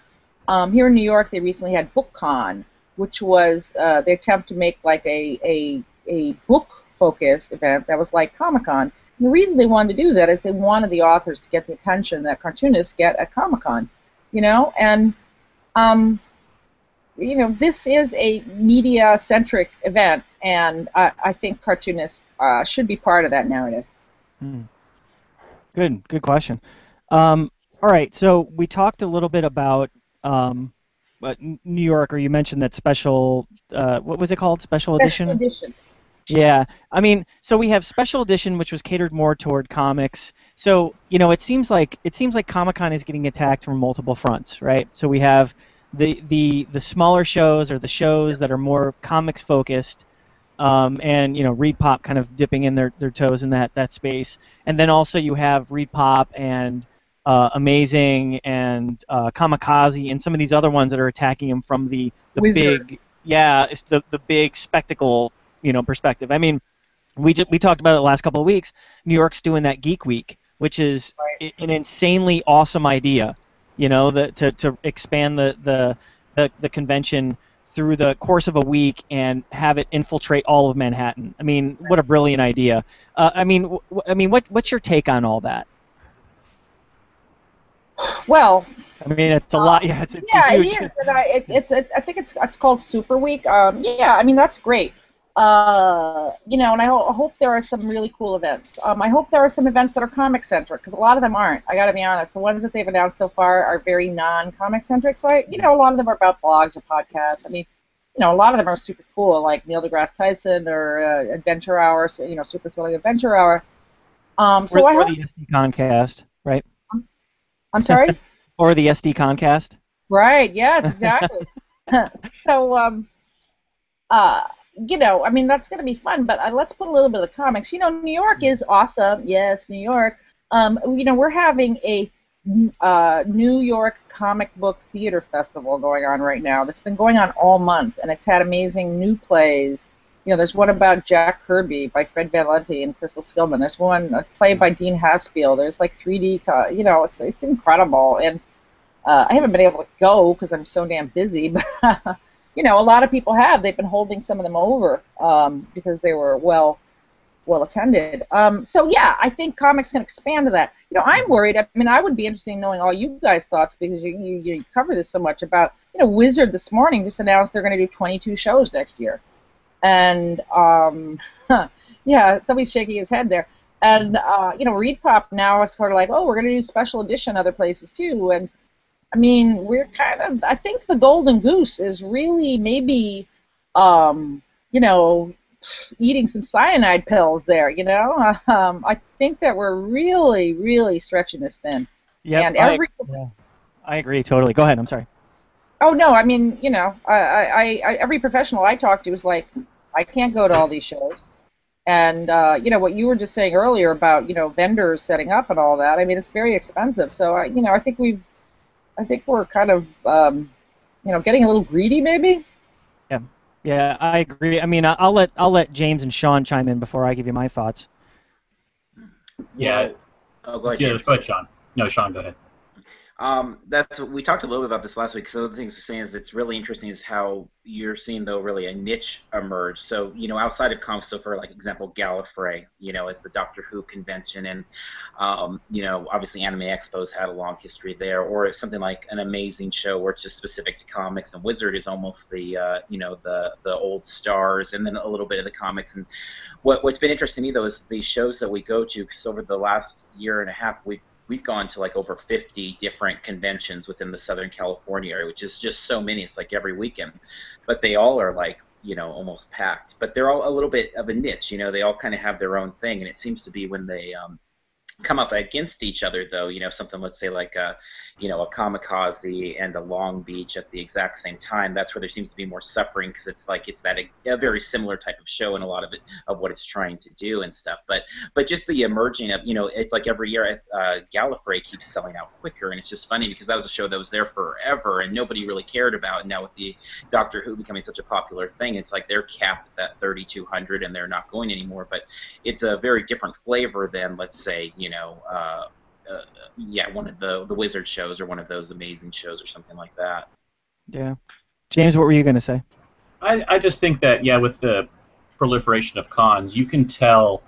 here in New York, they recently had BookCon, which was the attempt to make like a book-focused event that was like Comic-Con. And the reason they wanted to do that is they wanted the authors to get the attention that cartoonists get at Comic-Con, you know, and you know, this is a media-centric event, and I think cartoonists should be part of that narrative. Hmm. Good question. All right, so we talked a little bit about New York, or you mentioned that special, what was it called? Special edition? Special edition. Yeah, I mean, so we have special edition, which was catered more toward comics. So, you know, it seems like Comic-Con is getting attacked from multiple fronts, right? So we have the smaller shows, or the shows that are more comics focused, and you know, Reed Pop kind of dipping in their toes in that space, and then also you have Reed Pop and Amazing and Kamikaze and some of these other ones that are attacking him from the Wizard. big, yeah, it's the big spectacle, you know, perspective. I mean, we talked about it the last couple of weeks. New York's doing that Geek Week, which is an insanely awesome idea, you know, to expand the convention through the course of a week and have it infiltrate all of Manhattan. I mean, what a brilliant idea. I mean, what's your take on all that? Well, I mean, it's a lot. Yeah, it's yeah, huge. it is. And I think it's called Super Week. Yeah, I mean, that's great. You know, and I hope there are some really cool events. I hope there are some events that are comic centric, because a lot of them aren't. I got to be honest. The ones that they've announced so far are very non-comic centric. So you know, a lot of them are about blogs or podcasts. I mean, you know, a lot of them are super cool, like Neil deGrasse Tyson or Adventure Hour. So, you know, Super Thrilling Adventure Hour. So I or hope. the SDConCast, right? I'm sorry. Or the SDConCast. Right. Yes. Exactly. So you know, I mean, that's going to be fun, but let's put a little bit of the comics. You know, New York is awesome. Yes, New York. You know, we're having a New York Comic Book Theater Festival going on right now that's been going on all month, and it's had amazing new plays. You know, there's one about Jack Kirby by Fred Van Lente and Crystal Skillman. There's one play by Dean Haspiel. There's like 3D, you know, it's incredible. And I haven't been able to go because I'm so damn busy, but you know, a lot of people have. They've been holding some of them over because they were well attended. So yeah, I think comics can expand to that. You know, I'm worried. I mean, I would be interested in knowing all you guys' thoughts, because you cover this so much about, you know, Wizard this morning just announced they're going to do 22 shows next year. And yeah, somebody's shaking his head there. And you know, Reed Pop now is sort of like, oh, we're going to do special edition other places too. And I mean, we're kind of, I think the golden goose is really maybe, you know, eating some cyanide pills there. You know, I think that we're really, really stretching this thin. Yeah, And I agree totally. Go ahead. I'm sorry. Oh no, I mean, you know, every professional I talk to is like, I can't go to all these shows. And you know, what you were just saying earlier about, you know, vendors setting up and all that. I mean, it's very expensive. So you know, I think we're kind of you know, getting a little greedy maybe. Yeah, I agree. I mean, I'll let James and Sean chime in before I give you my thoughts. Yeah. Oh, go ahead, Yeah, James. go ahead, Sean. No, Sean, go ahead. We talked a little bit about this last week. So the things we're saying is it's really interesting is how you're seeing, though, really a niche emerge. So, you know, outside of comics, so for like example, Gallifrey, you know, as the Doctor Who convention, and you know, obviously Anime Expo's had a long history there, or if something like an Amazing show where it's just specific to comics, and Wizard is almost the you know, the old stars, and then a little bit of the comics. And what's been interesting to me though is these shows that we go to, because over the last year and a half we've gone to like over 50 different conventions within the Southern California area, which is just so many. It's like every weekend, but they all are like, you know, almost packed. But they're all a little bit of a niche. You know, they all kind of have their own thing, and it seems to be when come up against each other, though, something, let's say, like a Kamikaze and a Long Beach at the exact same time, that's where there seems to be more suffering, because it's a very similar type of show in a lot of it, of what it's trying to do and stuff. But just the emerging of, it's like every year Gallifrey keeps selling out quicker, and it's just funny because that was a show that was there forever and nobody really cared about. And now with the Doctor Who becoming such a popular thing, it's like they're capped at that 3,200 and they're not going anymore. But it's a very different flavor than, let's say, one of the Wizard shows or one of those amazing shows or something like that. Yeah. James, what were you going to say? I just think that, with the proliferation of cons, you can tell,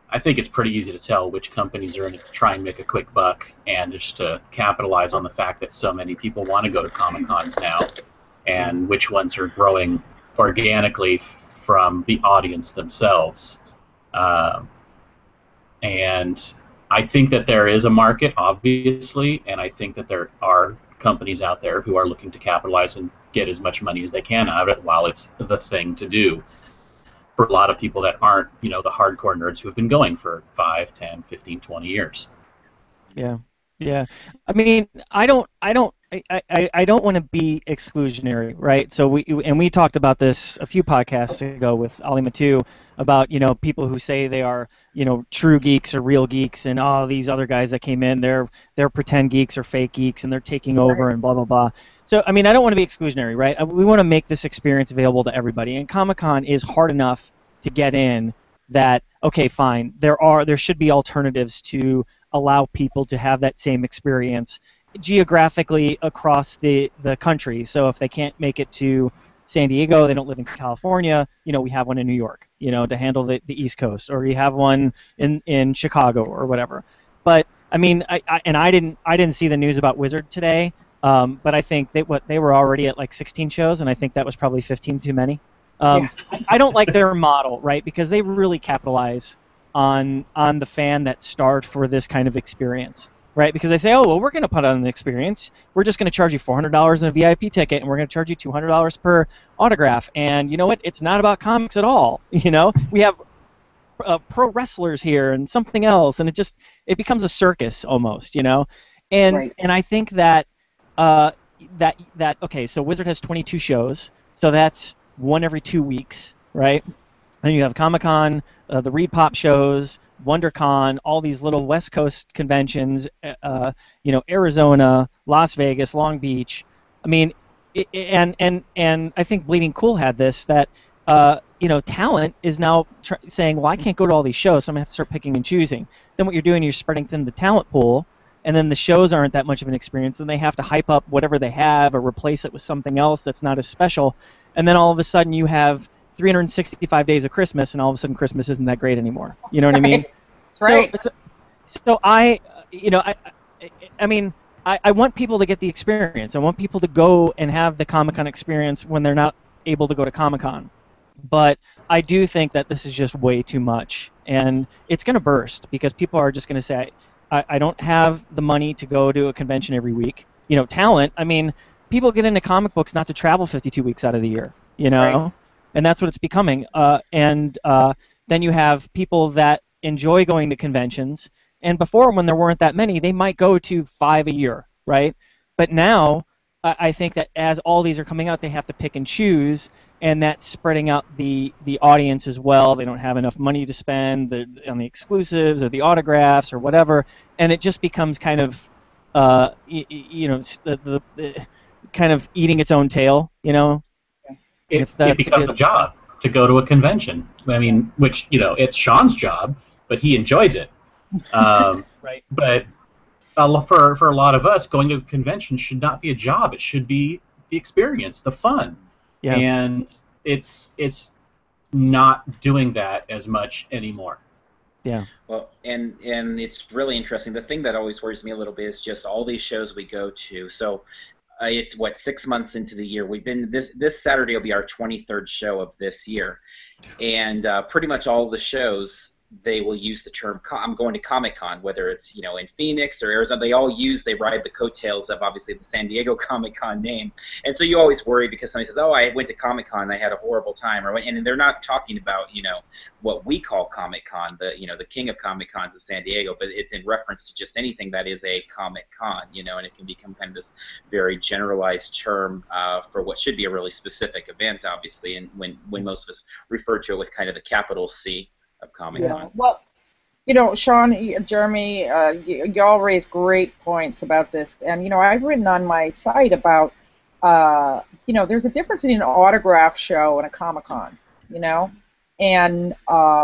I think it's pretty easy to tell which companies are in it to try and make a quick buck and just to capitalize on the fact that so many people want to go to Comic-Cons now, and which ones are growing organically from the audience themselves. And I think that there is a market, obviously, and I think that there are companies out there who are looking to capitalize and get as much money as they can out of it while it's the thing to do for a lot of people that aren't, the hardcore nerds who have been going for 5, 10, 15, 20 years. Yeah. Yeah. I mean, I don't want to be exclusionary, right? So we talked about this a few podcasts ago with Ali Matu about, people who say they are, true geeks or real geeks, and these other guys that came in, they're pretend geeks or fake geeks, and they're taking over and blah blah blah. So I mean, I don't want to be exclusionary, right? We want to make this experience available to everybody, and Comic-Con is hard enough to get in that, okay, fine, there should be alternatives to allow people to have that same experience geographically across the country. So if they can't make it to San Diego, they don't live in California, we have one in New York, to handle the East Coast, or you have one in Chicago or whatever. But I mean, I didn't see the news about Wizard today, but I think they were already at like 16 shows, and I think that was probably 15 too many. I don't like their model, right? Because they really capitalize on the fan that's starved for this kind of experience, right? Because they say, oh, well, we're going to put on an experience. We're just going to charge you $400 in a VIP ticket, and we're going to charge you $200 per autograph. And you know what? It's not about comics at all. We have pro wrestlers here and something else, and it becomes a circus almost, And Right. and I think that okay, so Wizard has 22 shows, so that's one every 2 weeks, right? Then you have Comic-Con, the ReedPop shows, WonderCon, all these little West Coast conventions, Arizona, Las Vegas, Long Beach. I mean, and I think Bleeding Cool had this, that talent is now saying, well, I can't go to all these shows, so I'm going to have to start picking and choosing. Then what you're doing, you're spreading thin the talent pool, and then the shows aren't that much of an experience, and they have to hype up whatever they have or replace it with something else that's not as special. And then all of a sudden you have 365 days of Christmas, and all of a sudden Christmas isn't that great anymore. You know what I mean? That's right. So I mean, I want people to get the experience. I want people to go and have the Comic-Con experience when they're not able to go to Comic-Con. But I do think that this is just way too much, and it's going to burst because people are just going to say, I don't have the money to go to a convention every week. Talent, I mean, people get into comic books not to travel 52 weeks out of the year, Right. And that's what it's becoming. And then you have people that enjoy going to conventions, and before, when there weren't that many, they might go to 5 a year, right? But now, I think that as all these are coming out, they have to pick and choose, and that's spreading out the audience as well. They don't have enough money to spend on the exclusives or the autographs or whatever, and it just becomes kind of, the kind of eating its own tail, It becomes a job to go to a convention. I mean, which, it's Sean's job, but he enjoys it. Right. But for a lot of us, going to a convention should not be a job. It should be the experience, the fun. Yeah. And it's not doing that as much anymore. Yeah. Well, and it's really interesting. The thing that always worries me a little bit is just all these shows we go to. So it's 6 months into the year. We've been this Saturday will be our 23rd show of this year, and pretty much all the shows they will use the term I'm going to Comic-Con, whether it's in Phoenix or Arizona. They ride the coattails of obviously the San Diego Comic-Con name, and so you always worry because somebody says, "Oh, I went to Comic-Con and I had a horrible time," and they're not talking about what we call Comic-Con, the king of Comic-Cons of San Diego, but it's in reference to just anything that is a Comic-Con, and it can become kind of this very generalized term for what should be a really specific event, obviously, and when most of us refer to it with kind of the capital C of Comic-Con. Yeah. Well, Sean, Jeremy, y'all raised great points about this, and I've written on my site about there's a difference between an autograph show and a Comic-Con, and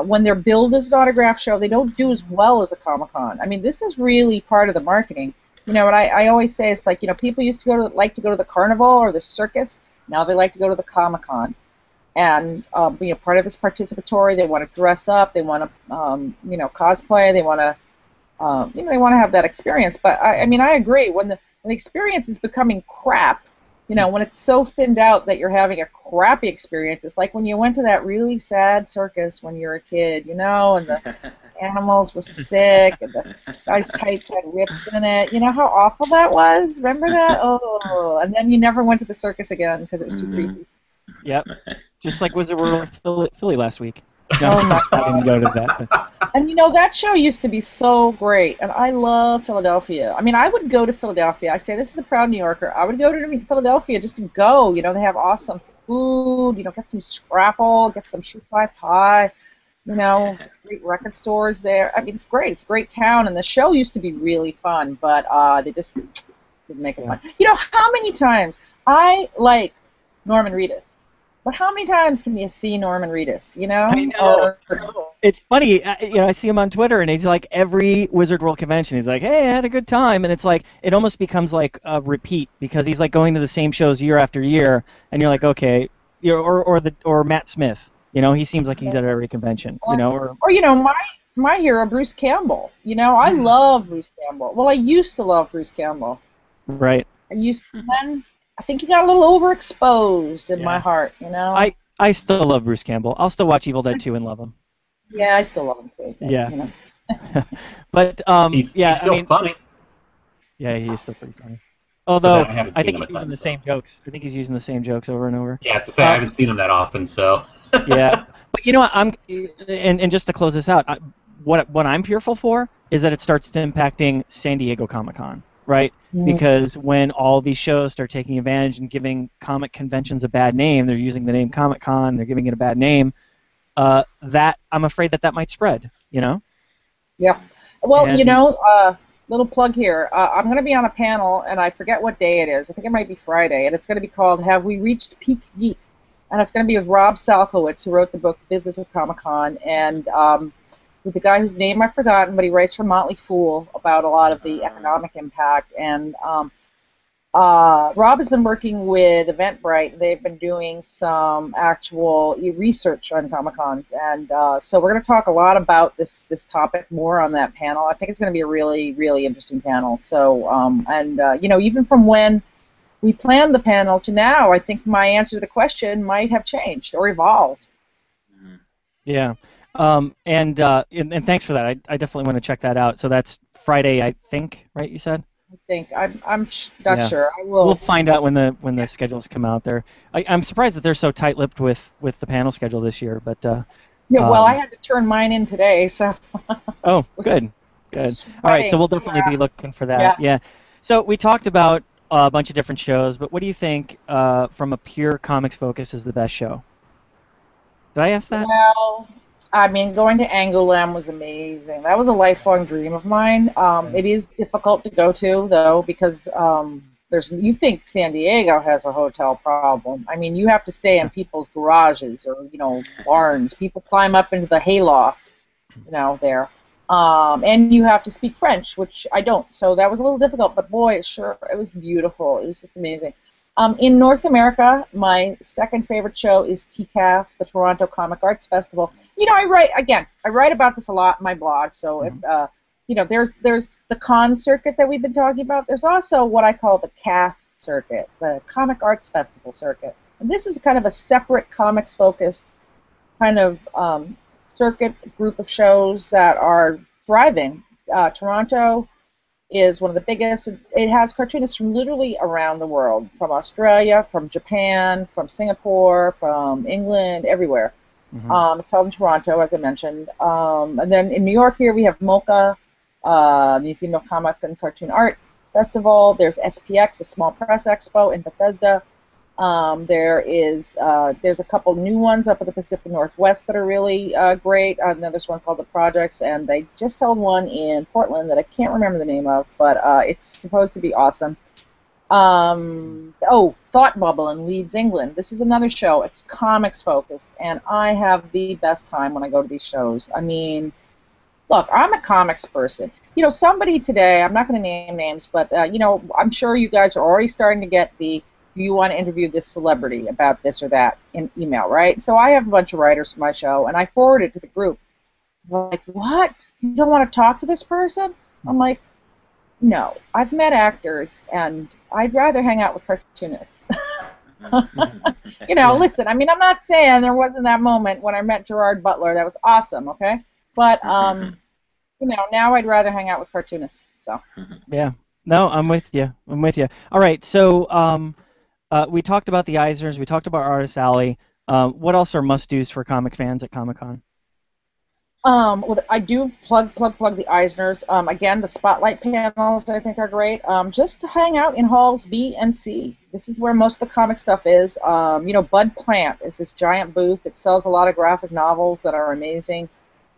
when they're billed as an autograph show, they don't do as well as a Comic-Con. I mean, this is really part of the marketing. What I always say is people used to like to go to the carnival or the circus. Now they like to go to the Comic-Con. And part of it's participatory. They want to dress up. They want to cosplay. They want to they want to have that experience. But I agree. When the experience is becoming crap, when it's so thinned out that you're having a crappy experience, it's like when you went to that really sad circus when you were a kid, and the animals were sick and the guy's tights had rips in it. You know how awful that was? Remember that? Oh, and then you never went to the circus again because it was too creepy. Yep. Just like Wizard World Philly last week. No, I didn't go to that. But. And that show used to be so great, and I love Philadelphia. I mean, I would go to Philadelphia. I say this is a proud New Yorker. I would go to Philadelphia just to go. They have awesome food. Get some scrapple, get some shoe pie. Great record stores there. I mean, it's great. It's a great town, and the show used to be really fun, but they just didn't make it fun. How many times I like Norman Reedus? But how many times can you see Norman Reedus, I know. It's funny, I see him on Twitter, and he's like, every Wizard World convention, he's like, hey, I had a good time, and it's like, it almost becomes like a repeat, because he's like going to the same shows year after year, and you're like, okay, or Matt Smith, he seems like he's at every convention, or my hero, Bruce Campbell, I love Bruce Campbell. Well, I used to love Bruce Campbell. Right. Then I think he got a little overexposed in my heart, I still love Bruce Campbell. I'll still watch Evil Dead 2 and love him. Yeah, I still love him too. Yeah. But he's still funny. Yeah, he is still pretty funny. Although I think he's using the so. same jokes. I think he's using the same jokes over and over. Yeah, to say I haven't seen him that often, so. Yeah, but and just to close this out, what I'm fearful for is that it starts impacting San Diego Comic-Con. Right? Mm-hmm. Because when all these shows start taking advantage and giving comic conventions a bad name, they're using the name Comic-Con, they're giving it a bad name, that I'm afraid that might spread, Yeah. Well, little plug here. I'm going to be on a panel, and I forget what day it is. I think it might be Friday, and it's going to be called Have We Reached Peak Geek? And it's going to be with Rob Salkowitz, who wrote the book Business of Comic-Con, and with the guy whose name I've forgotten, but he writes for Motley Fool about a lot of the economic impact. And Rob has been working with Eventbrite. They've been doing some actual research on Comic-Cons. And so we're going to talk a lot about this topic more on that panel. I think it's going to be a really, really interesting panel. So, even from when we planned the panel to now, I think my answer to the question might have changed or evolved. Yeah. And thanks for that. I definitely want to check that out. So that's Friday, I think, right? You said. I think I'm not sure. I will. We'll find out when the schedules come out there. I'm surprised that they're so tight-lipped with the panel schedule this year, but. Well, I had to turn mine in today, so. Oh, good. All right, so we'll definitely be looking for that. Yeah. So we talked about a bunch of different shows, but what do you think, from a pure comics focus, is the best show? Did I ask that? Well. I mean, going to Angoulême was amazing. That was a lifelong dream of mine. It is difficult to go to, though, because you think San Diego has a hotel problem. I mean, you have to stay in people's garages or, barns. People climb up into the hayloft, there. And you have to speak French, which I don't. So that was a little difficult, but boy, it was beautiful. It was just amazing. In North America, my second favorite show is TCAF, the Toronto Comic Arts Festival. I write about this a lot in my blog. So, there's the con circuit that we've been talking about. There's also what I call the CAF circuit, the Comic Arts Festival circuit. And this is kind of a separate comics-focused kind of circuit group of shows that are thriving. Toronto is one of the biggest. It has cartoonists from literally around the world, from Australia, from Japan, from Singapore, from England, everywhere. It's held in Toronto, as I mentioned. And then in New York here, we have MoCA, Museum of Comic and Cartoon Art Festival. There's SPX, a small press expo in Bethesda. There's a couple new ones up at the Pacific Northwest that are really great. There's one called The Projects, and they just held one in Portland that I can't remember the name of, but it's supposed to be awesome. Thought Bubble in Leeds, England. This is another show. It's comics focused, and I have the best time when I go to these shows. I mean, look, I'm a comics person. You know, somebody today, I'm not going to name names, but, you know, I'm sure you guys are already starting to get the, do you want to interview this celebrity about this or that in email, right? So I have a bunch of writers for my show, and I forward it to the group. They're like, what? You don't want to talk to this person? I'm like, no. I've met actors, and I'd rather hang out with cartoonists. You know, listen, I mean, I'm not saying there wasn't that moment when I met Gerard Butler. That was awesome, okay? But, you know, now I'd rather hang out with cartoonists, so. Yeah. No, I'm with you. I'm with you. All right, so we talked about the Eisners. We talked about Artist Alley. What else are must-dos for comic fans at Comic-Con? Well, I do plug the Eisners. Again, the spotlight panels I think are great. Just to hang out in halls B and C. This is where most of the comic stuff is. You know, Bud Plant is this giant booth. It sells a lot of graphic novels that are amazing.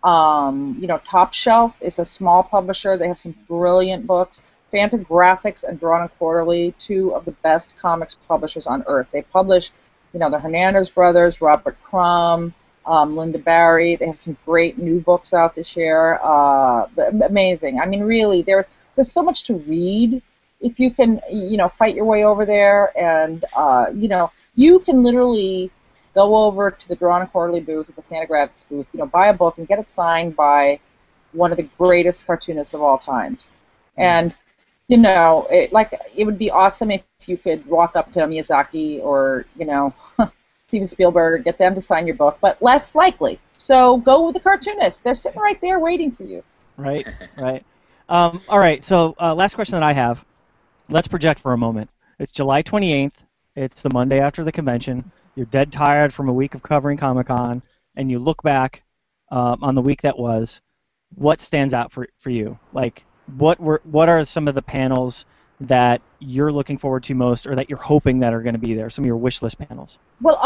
You know, Top Shelf is a small publisher. They have some brilliant books. Fantagraphics and Drawn and Quarterly, two of the best comics publishers on earth. They publish, you know, the Hernandez brothers, Robert Crumb, Linda Barry. They have some great new books out this year. Amazing. I mean, really, there's so much to read if you can, you know, fight your way over there. And, you know, you can literally go over to the Drawn and Quarterly booth, or the Fantagraphics booth, you know, buy a book and get it signed by one of the greatest cartoonists of all times. And, you know, it would be awesome if you could walk up to Miyazaki or, you know, Steven Spielberg, get them to sign your book, but less likely. So go with the cartoonists. They're sitting right there waiting for you. Right, right. All right, so last question that I have. Let's project for a moment. It's July 28th. It's the Monday after the convention. You're dead tired from a week of covering Comic-Con, and you look back on the week that was. What stands out for you? Like, what are some of the panels that you're looking forward to most, or that you're hoping that are going to be there? Some of your wish list panels. Well,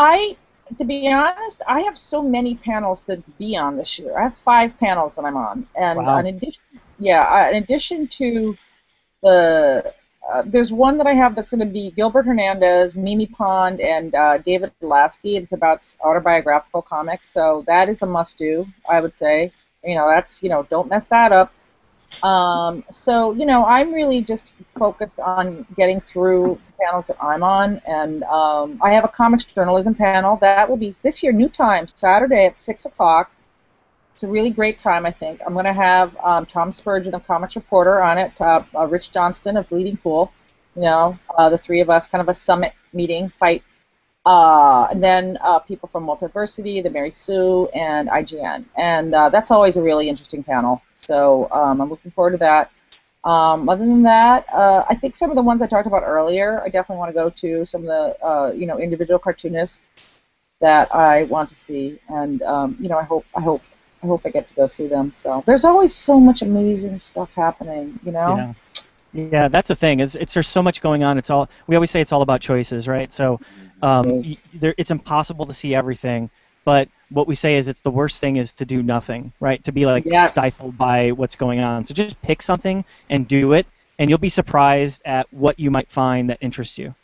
to be honest, I have so many panels to be on this year. I have 5 panels that I'm on, and wow. in addition to the there's one that I have that's going to be Gilbert Hernandez, Mimi Pond, and David Lasky. It's about autobiographical comics, so that is a must-do, I would say. You know, that's, you know, don't mess that up. So, you know, I'm really just focused on getting through the panels that I'm on, and I have a comics journalism panel. That will be this year, new time, Saturday at 6 o'clock. It's a really great time, I think. I'm going to have Tom Spurgeon, a comics reporter, on it, Rich Johnston of Bleeding Pool, you know, the three of us, kind of a summit meeting, fight. And then people from Multiversity, the Mary Sue, and IGN. And that's always a really interesting panel. So I'm looking forward to that. Other than that, I think some of the ones I talked about earlier, I definitely want to go to. Some of the you know, individual cartoonists that I want to see, and you know, I hope I get to go see them. So there's always so much amazing stuff happening, you know. Yeah. Yeah, that's the thing. There's so much going on. We always say it's all about choices, right? So it's impossible to see everything. But what we say is it's the worst thing is to do nothing, right? To be like stifled by what's going on. So just pick something and do it, and you'll be surprised at what you might find that interests you.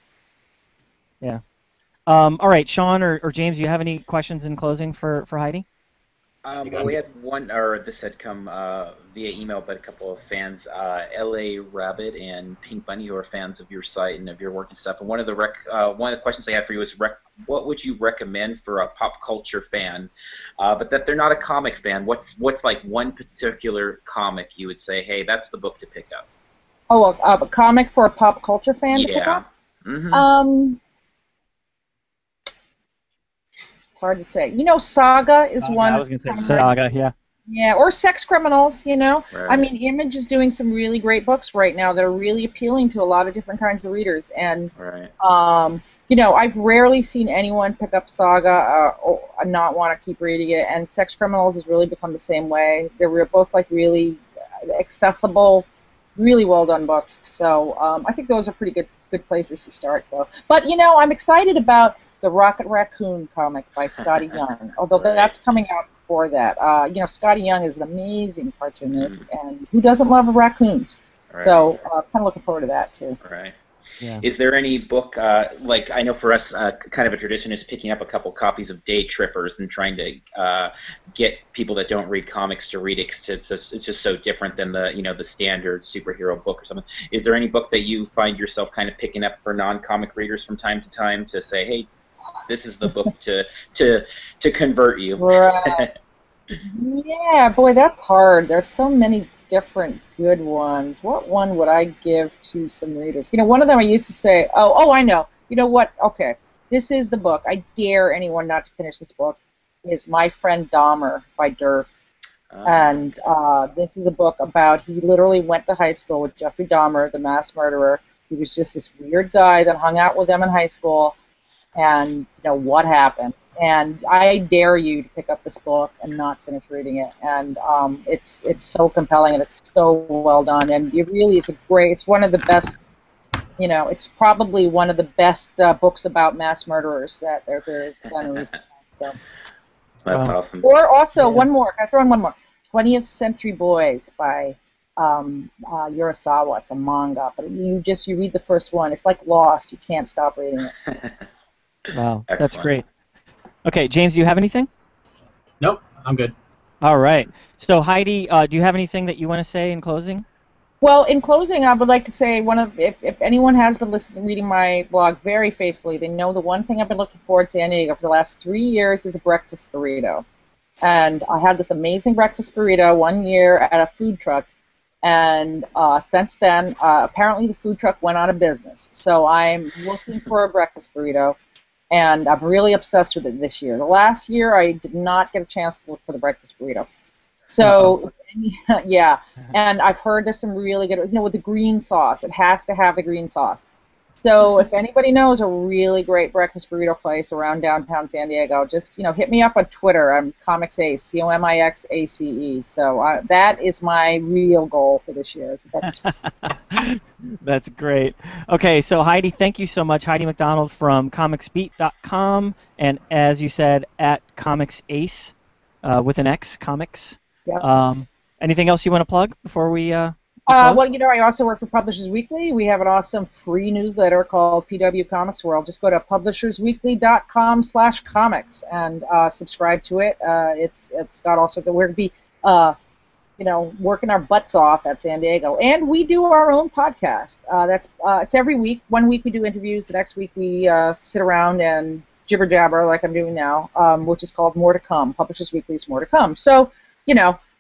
Yeah. All right, Sean or James, do you have any questions in closing for Heidi? We had one, or this had come via email, but a couple of fans, LA Rabbit and Pink Bunny, who are fans of your site and of your work and stuff. And one of the questions I have for you is, what would you recommend for a pop culture fan, but that they're not a comic fan? What's like one particular comic you would say, hey, that's the book to pick up? Oh, a comic for a pop culture fan to pick up? Mm-hmm. It's hard to say. You know, Saga is one. I was going to say Saga, yeah. Yeah, or Sex Criminals, you know. Right. I mean, Image is doing some really great books right now that are really appealing to a lot of different kinds of readers. And, Right. you know, I've rarely seen anyone pick up Saga or not want to keep reading it. And Sex Criminals has really become the same way. They're both, like, really accessible, really well-done books. So I think those are pretty good places to start, though. But, you know, I'm excited about the Rocket Raccoon comic by Scotty Young, although Right. that's coming out before that. You know, Scotty Young is an amazing cartoonist, and who doesn't love raccoons? Right. So kind of looking forward to that, too. Right. Yeah. Is there any book, like I know for us, kind of a tradition is picking up a couple copies of Day Trippers and trying to get people that don't read comics to read it, 'cause it's just so different than the standard superhero book or something. Is there any book that you find yourself kind of picking up for non-comic readers from time to time to say, hey, this is the book to convert you? Right. Yeah, boy, that's hard. There's so many different good ones. What one would I give to some readers? You know, one of them I used to say, oh, I know. You know what? Okay, this is the book. I dare anyone not to finish this book. Is My Friend Dahmer by Durf. And this is a book about, he literally went to high school with Jeffrey Dahmer, the mass murderer. He was just this weird guy that hung out with them in high school. And, you know, what happened? And I dare you to pick up this book and not finish reading it. And it's so compelling and it's so well done. And it really is it's one of the best, you know, it's probably one of the best books about mass murderers that there's done in recent times. So. That's awesome. Or also, one more. Can I throw in one more? 20th Century Boys by Urasawa. It's a manga, but you read the first one. It's like Lost. You can't stop reading it. Wow, that's great. Okay, James, do you have anything? Nope, I'm good. All right. So Heidi, do you have anything that you want to say in closing? Well, in closing, I would like to say if anyone has been reading my blog very faithfully, they know the one thing I've been looking forward to San Diego for the last 3 years is a breakfast burrito. And I had this amazing breakfast burrito 1 year at a food truck. And since then, apparently the food truck went out of business. So I'm looking for a breakfast burrito. And I'm really obsessed with it this year. The last year, I did not get a chance to look for the breakfast burrito. So, yeah. And I've heard there's some really good, with the green sauce. It has to have the green sauce. So if anybody knows a really great breakfast burrito place around downtown San Diego, just, hit me up on Twitter. I'm Comics Ace, COMIXACE. So that is my real goal for this year. That's great. Okay, so Heidi, thank you so much. Heidi MacDonald from comicsbeat.com, and as you said, at Comics Ace with an X, Comics. Yes. Anything else you want to plug before we close? Well, I also work for Publishers Weekly. We have an awesome free newsletter called PW Comics World. Just go to publishersweekly.com/comics and subscribe to it. It's got all sorts of. We're going to be working our butts off at San Diego, and we do our own podcast. It's every week. 1 week we do interviews. The next week we sit around and jibber jabber like I'm doing now, which is called More to Come. Publishers Weekly's More to Come. So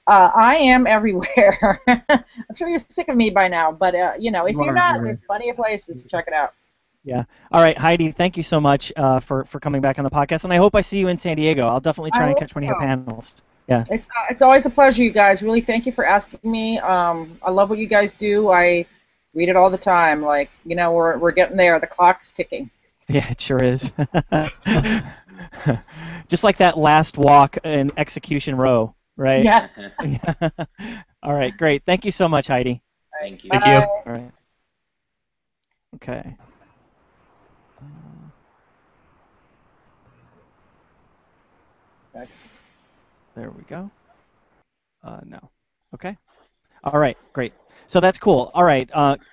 I am everywhere. I'm sure you're sick of me by now, but if you're not, there's plenty of places to check it out. Yeah. All right, Heidi, thank you so much for coming back on the podcast, and I hope I see you in San Diego. I'll definitely try and catch one of your panels. Yeah. It's always a pleasure, you guys. Really, thank you for asking me. I love what you guys do. I read it all the time. Like, we're getting there. The clock is ticking. Yeah, it sure is. Just like that last walk in Execution Row. Right? Yeah. All right, great. Thank you so much, Heidi. Thank you. Thank you. All right. Okay. Nice. There we go. No. Okay. All right, great. So that's cool. All right.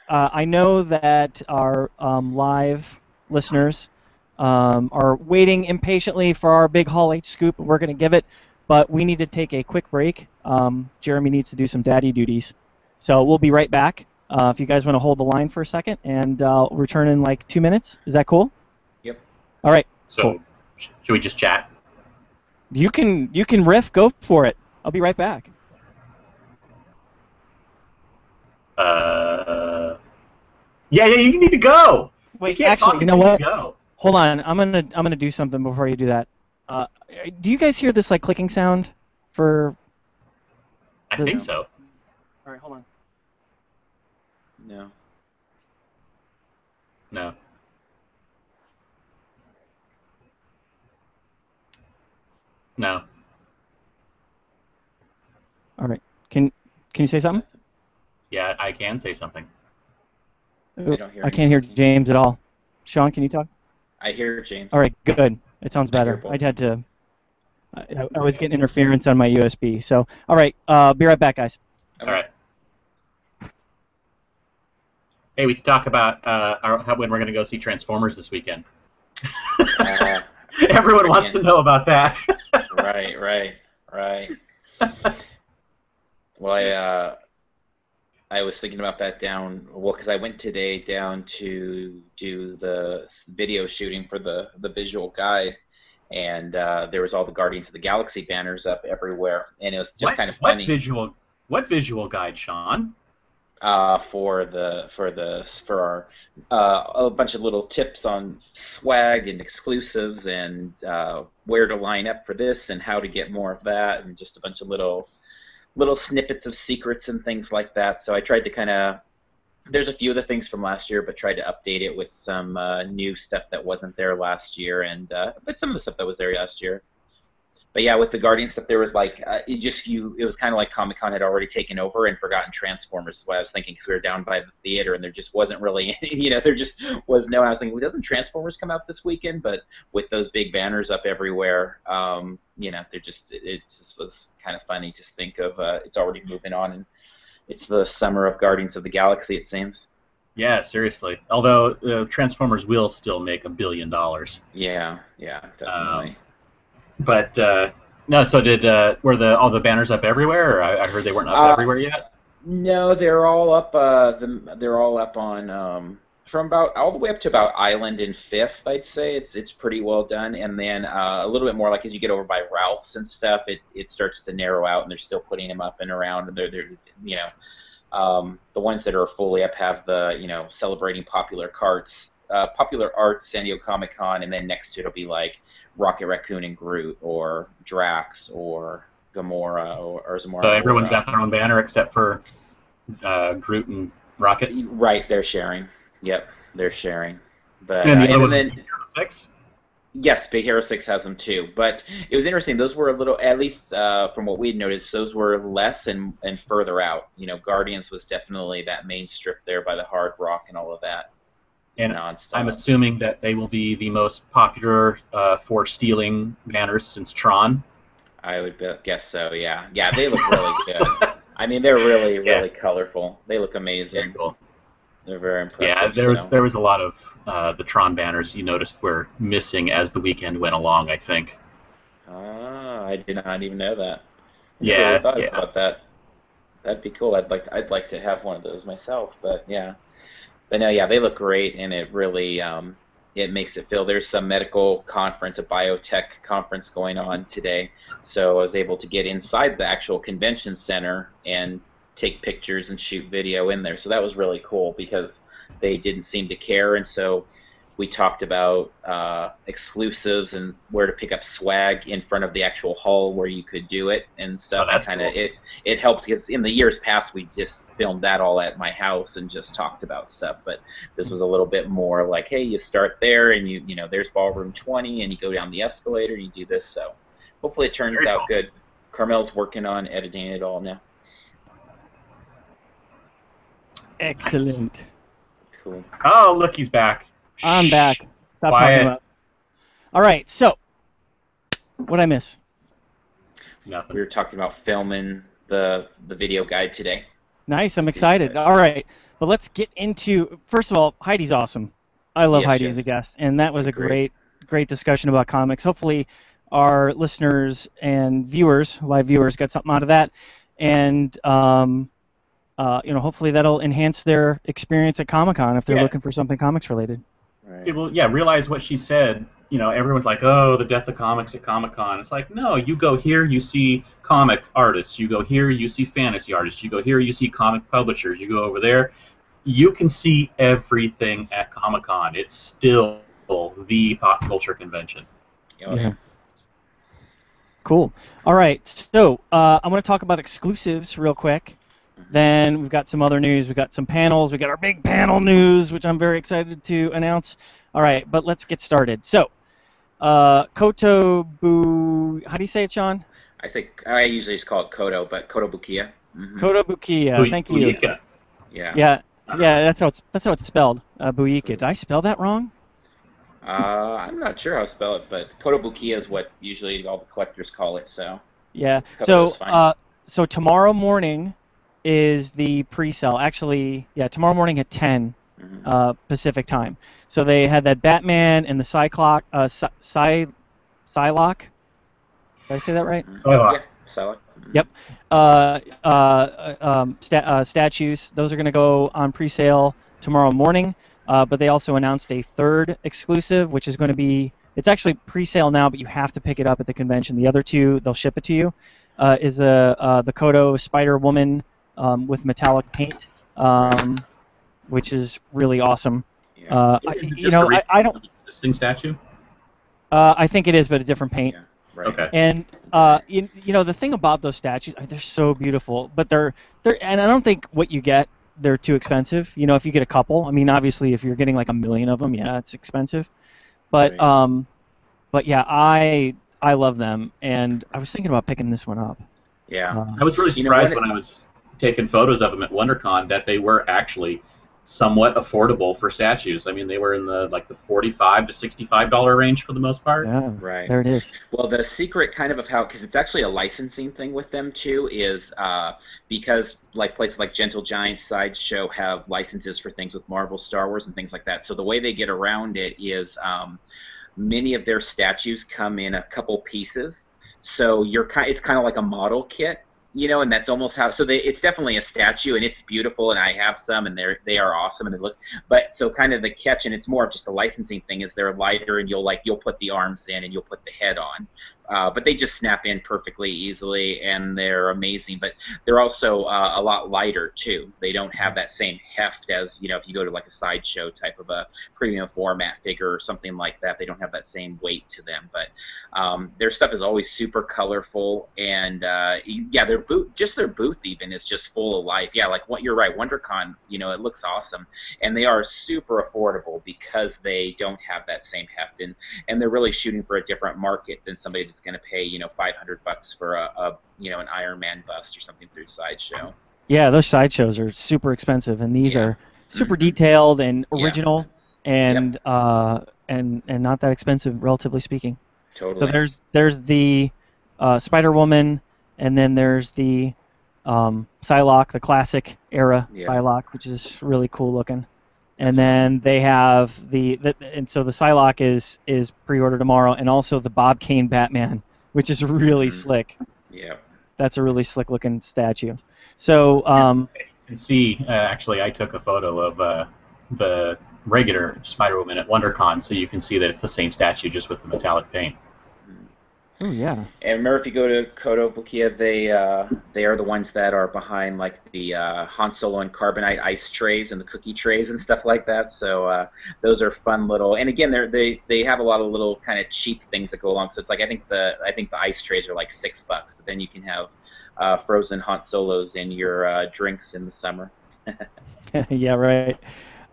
I know that our live listeners are waiting impatiently for our big Hall H scoop. We're going to give it. But we need to take a quick break. Jeremy needs to do some daddy duties. So we'll be right back. If you guys want to hold the line for a second, and I'll return in like 2 minutes. Is that cool? Yep. All right. So, cool. Should we just chat? You can riff. Go for it. I'll be right back. Yeah, you need to go. Wait, You can't actually, talk you know until what? Go. Hold on. I'm gonna do something before you do that. Do you guys hear this like clicking sound for? I think so. All right, hold on. No. No. No. All right. Can you say something? Yeah, I can say something. I don't hear I can't hear James at all. Sean, can you talk? I hear James. All right, good. It sounds I hear better. both. I'd had to. I was getting interference on my USB. So, all right. Be right back, guys. Okay. All right. Hey, we can talk about when we're going to go see Transformers this weekend. Everyone wants to know about that. Right. Well, I was thinking about that because I went today down to do the video shooting for the visual guide, and there was all the Guardians of the Galaxy banners up everywhere, and it was just kind of funny. What visual guide, Sean? For our a bunch of little tips on swag and exclusives and where to line up for this and how to get more of that, and just a bunch of little snippets of secrets and things like that. So I tried to there's a few of the things from last year, but tried to update it with some new stuff that wasn't there last year, and but some of the stuff that was there last year. But yeah, with the Guardians stuff, there was like it was kind of like Comic-Con had already taken over and forgotten Transformers. Is what I was thinking, because we were down by the theater and there just wasn't really, there just was no. I was thinking, well, doesn't Transformers come out this weekend? But with those big banners up everywhere, it just was kind of funny to think of. It's already moving on, and it's the summer of Guardians of the Galaxy, it seems. Yeah, seriously. Although Transformers will still make $1 billion. Yeah, definitely. But no, so were all the banners up everywhere? Or I heard they weren't up everywhere yet. No, they're all up. They're all up on from about all the way up to about Island and Fifth. I'd say it's pretty well done. And then a little bit more like as you get over by Ralph's and stuff, it starts to narrow out, and they're still putting them up and around. And they're the ones that are fully up have the celebrating popular art, San Diego Comic-Con, and then next to it'll be like Rocket Raccoon and Groot, or Drax, or Gamora, or Zamora. So everyone's got their own banner except for Groot and Rocket? Right, they're sharing. Yep, they're sharing. But and the other one, then Big Hero 6? Yes, Big Hero 6 has them too. But it was interesting. Those were a little, at least from what we had noticed, those were less and further out. Guardians was definitely that main strip there by the Hard Rock and all of that. And nonstop. I'm assuming that they will be the most popular for stealing banners since Tron. I would guess so, yeah. Yeah, they look really good. I mean, they're really colorful. They look amazing. Very cool. They're very impressive. Yeah, there was a lot of the Tron banners you noticed were missing as the weekend went along, I think. I did not even know that. Yeah, I thought about that. That'd be cool. I'd like to have one of those myself, but yeah. But no, yeah, they look great, and it really it makes it feel. There's some medical conference, a biotech conference going on today, so I was able to get inside the actual convention center and take pictures and shoot video in there. So that was really cool because they didn't seem to care, and so we talked about exclusives and where to pick up swag in front of the actual hall where you could do it and stuff. Oh, that's cool. It helped because in the years past we just filmed that all at my house and just talked about stuff. But this was a little bit more like, hey, you start there and you know there's ballroom 20 and you go down the escalator and you do this. So hopefully it turns out good. Carmel's working on editing it all now. Excellent. Cool. Oh, look, he's back. I'm back. Stop Quiet. talking about. All right, so what'd I miss? Nothing. We were talking about filming the video guide today. Nice, I'm excited. All right, but let's get into. First of all, Heidi's awesome. I love Heidi as a guest, and that was a great discussion about comics. Hopefully, our listeners and viewers, live viewers, got something out of that, and hopefully that'll enhance their experience at Comic-Con if they're looking for something comics related. Right. People, realize what she said. Everyone's like, oh, the death of comics at Comic-Con. It's like, no, you go here, you see comic artists. You go here, you see fantasy artists. You go here, you see comic publishers. You go over there, you can see everything at Comic-Con. It's still the pop culture convention. Yeah. Cool. All right. So I'm going to talk about exclusives real quick. Then we've got some other news. We've got some panels. We've got our big panel news, which I'm very excited to announce. All right, but let's get started. So, Kotobu, how do you say it, Sean? I usually just call it Koto, but Kotobukiya. Kotobukiya. Thank you. Buyika. Yeah. Yeah. That's how it's spelled. Buyika. Did I spell that wrong? I'm not sure how to spell it, but Kotobukiya is what usually all the collectors call it. So. Yeah. Koto's fine. So tomorrow morning is the pre-sale. Actually, yeah, tomorrow morning at 10 Pacific time. So they had that Batman and the Psylocke. Psylocke. Did I say that right? Yeah, Psylocke. Yep. Statues. Those are going to go on pre-sale tomorrow morning. But they also announced a third exclusive, which is going to be. It's actually pre-sale now, but you have to pick it up at the convention. The other two, they'll ship it to you. Is the Koto Spider-Woman with metallic paint, which is really awesome. Yeah. I don't. Existing statue. I think it is, but a different paint. Yeah. Right. Okay. And the thing about those statues, they're so beautiful, but they're and I don't think what you get, they're too expensive. If you get a couple, I mean, obviously, if you're getting like 1 million of them, yeah, it's expensive. But Right. but yeah, I love them, and I was thinking about picking this one up. Yeah. I was really surprised when I was taking photos of them at WonderCon that they were actually somewhat affordable for statues. I mean, they were in the $45 to $65 range for the most part. Yeah, Right. there it is. Well, the secret kind of how, because it's actually a licensing thing with them too, is because like places like Gentle Giant's Sideshow have licenses for things with Marvel, Star Wars, and things like that. So the way they get around it is many of their statues come in a couple pieces. So it's kind of like a model kit. And that's almost how. So it's definitely a statue, and it's beautiful, and I have some, and they are awesome, and they look. But so kind of the catch, and it's more of just a licensing thing, is they're lighter, and you'll put the arms in, and you'll put the head on. But they just snap in perfectly easily, and they're amazing. But they're also a lot lighter too. They don't have that same heft as if you go to like a sideshow type of a premium format figure or something like that. They don't have that same weight to them. But their stuff is always super colorful, and their booth even is just full of life. Yeah, like what you're right, WonderCon. It looks awesome, and they are super affordable because they don't have that same heft, and they're really shooting for a different market than somebody that's going to pay $500 for an Iron Man bust or something through Sideshow. Yeah, those sideshows are super expensive, and these are super detailed and original, and not that expensive, relatively speaking. Totally. So there's the Spider-Woman, and then there's the Psylocke, the classic era Psylocke, which is really cool looking. And then they have and so the Psylocke is pre-order tomorrow, and also the Bob Kane Batman, which is really slick. Yeah. That's a really slick looking statue. So you can see, actually, I took a photo of the regular Spider-Woman at WonderCon, so you can see that it's the same statue, just with the metallic paint. Oh yeah. And remember, if you go to Kotobukiya, they are the ones that are behind like the Han Solo and Carbonite ice trays and the cookie trays and stuff like that. So those are fun little. And again, they have a lot of little kind of cheap things that go along. So it's like I think the ice trays are like $6, but then you can have frozen Han Solos in your drinks in the summer. Yeah, right.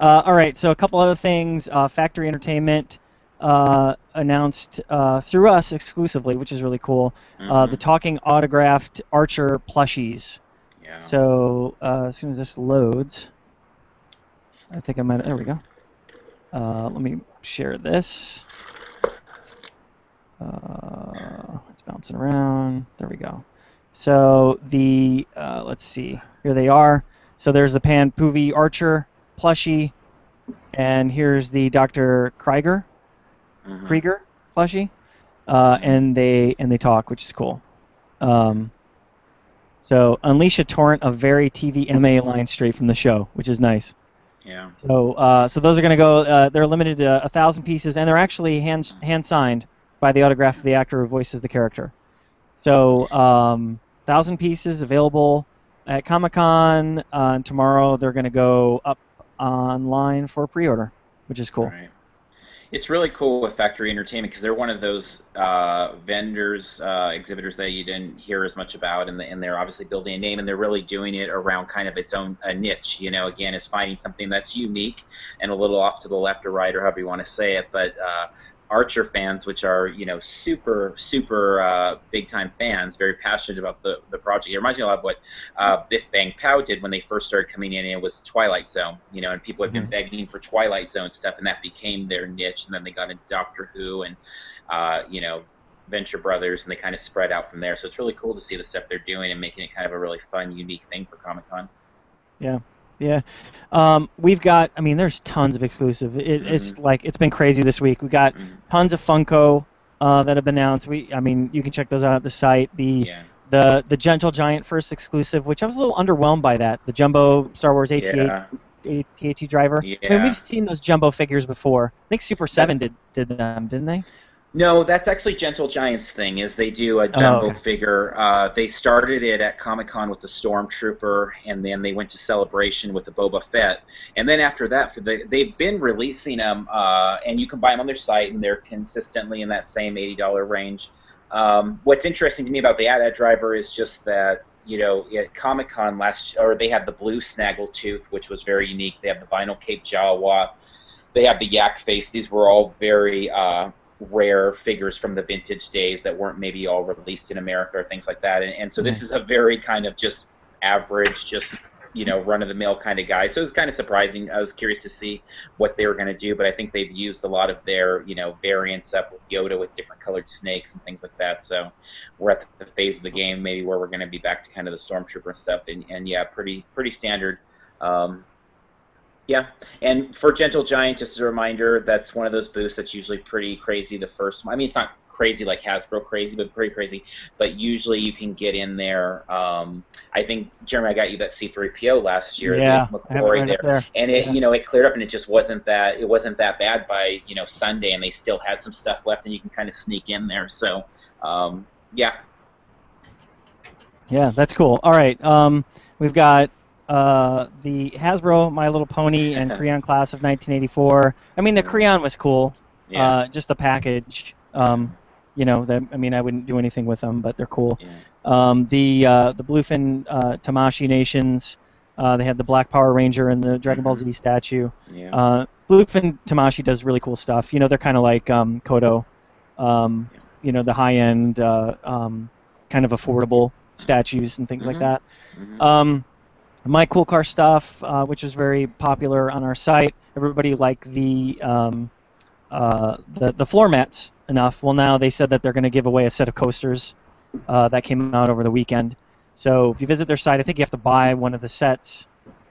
All right. So a couple other things. Factory Entertainment announced through us exclusively, which is really cool. The talking autographed Archer plushies. Yeah. So as soon as this loads, I think I might. There we go. Let me share this. It's bouncing around. There we go. So let's see. Here they are. So there's the Pan Puvi Archer plushie, and here's the Dr. Krieger plushie, and they talk, which is cool. So unleash a torrent of very TVMA lines straight from the show, which is nice. Yeah. So those are going to go. They're limited to 1,000 pieces, and they're actually hand signed by the autograph of the actor who voices the character. So 1,000 pieces available at Comic-Con. Tomorrow they're going to go up online for pre-order, which is cool. Right. It's really cool with Factory Entertainment because they're one of those vendors, exhibitors that you didn't hear as much about, and they're obviously building a name, and they're really doing it around kind of its own niche. You know, again, is finding something that's unique and a little off to the left or right, or however you want to say it, but Archer fans, which are, you know, super big time fans, very passionate about the project. It reminds me a lot of what Biff Bang Pow did when they first started coming in, and it was Twilight Zone, you know, and people had been begging for Twilight Zone stuff, and that became their niche, and then they got into Doctor Who and you know, Venture Brothers, and they kind of spread out from there. So it's really cool to see the stuff they're doing and making it kind of a really fun, unique thing for Comic-Con. Yeah. Yeah. We've got, I mean, there's tons of exclusive. It's like, it's been crazy this week. We've got tons of Funko that have been announced. I mean, you can check those out at the site. The Gentle Giant first exclusive, which I was a little underwhelmed by that. The Jumbo Star Wars AT-AT driver. Yeah. I mean, we've seen those Jumbo figures before. I think Super 7 did them, didn't they? No, that's actually Gentle Giant's thing, is they do a jumbo figure. They started it at Comic-Con with the Stormtrooper, and then they went to Celebration with the Boba Fett. And then after that, they've been releasing them, and you can buy them on their site, and they're consistently in that same $80 range. What's interesting to me about the AT-AT driver is just that, you know, at Comic-Con they had the blue Snaggletooth, which was very unique. They have the vinyl Cape Jawa. They have the Yak Face. These were all very rare figures from the vintage days that weren't maybe all released in America or things like that. And so this is a very kind of just average, just, you know, run-of-the-mill kind of guy. So it was kind of surprising. I was curious to see what they were going to do, but I think they've used a lot of their, you know, variants up with Yoda with different colored snakes and things like that. So we're at the phase of the game maybe where we're going to be back to kind of the Stormtrooper stuff. And yeah, pretty standard. Yeah, and for Gentle Giant, just as a reminder, that's one of those booths that's usually pretty crazy the first one. I mean, it's not crazy like Hasbro crazy, but pretty crazy. But usually you can get in there. I think, Jeremy, I got you that C-3PO last year. Yeah, McCoy there. And it, you know, it cleared up, and it just wasn't that bad by, you know, Sunday, and they still had some stuff left, and you can kind of sneak in there. So, yeah. Yeah, that's cool. All right, we've got the Hasbro My Little Pony and Creon Class of 1984. I mean, the Creon was cool. Yeah. Just the package. You know, I mean, I wouldn't do anything with them, but they're cool. Yeah. The Bluefin Tamashii Nations. They had the Black Power Ranger and the Dragon Ball Z statue. Yeah. Bluefin Tamashii does really cool stuff. You know, they're kind of like Kodo. You know, the high-end, kind of affordable statues and things like that. My Cool Car stuff, which is very popular on our site. Everybody liked the floor mats enough. Well, now they said that they're going to give away a set of coasters that came out over the weekend. So if you visit their site, I think you have to buy one of the sets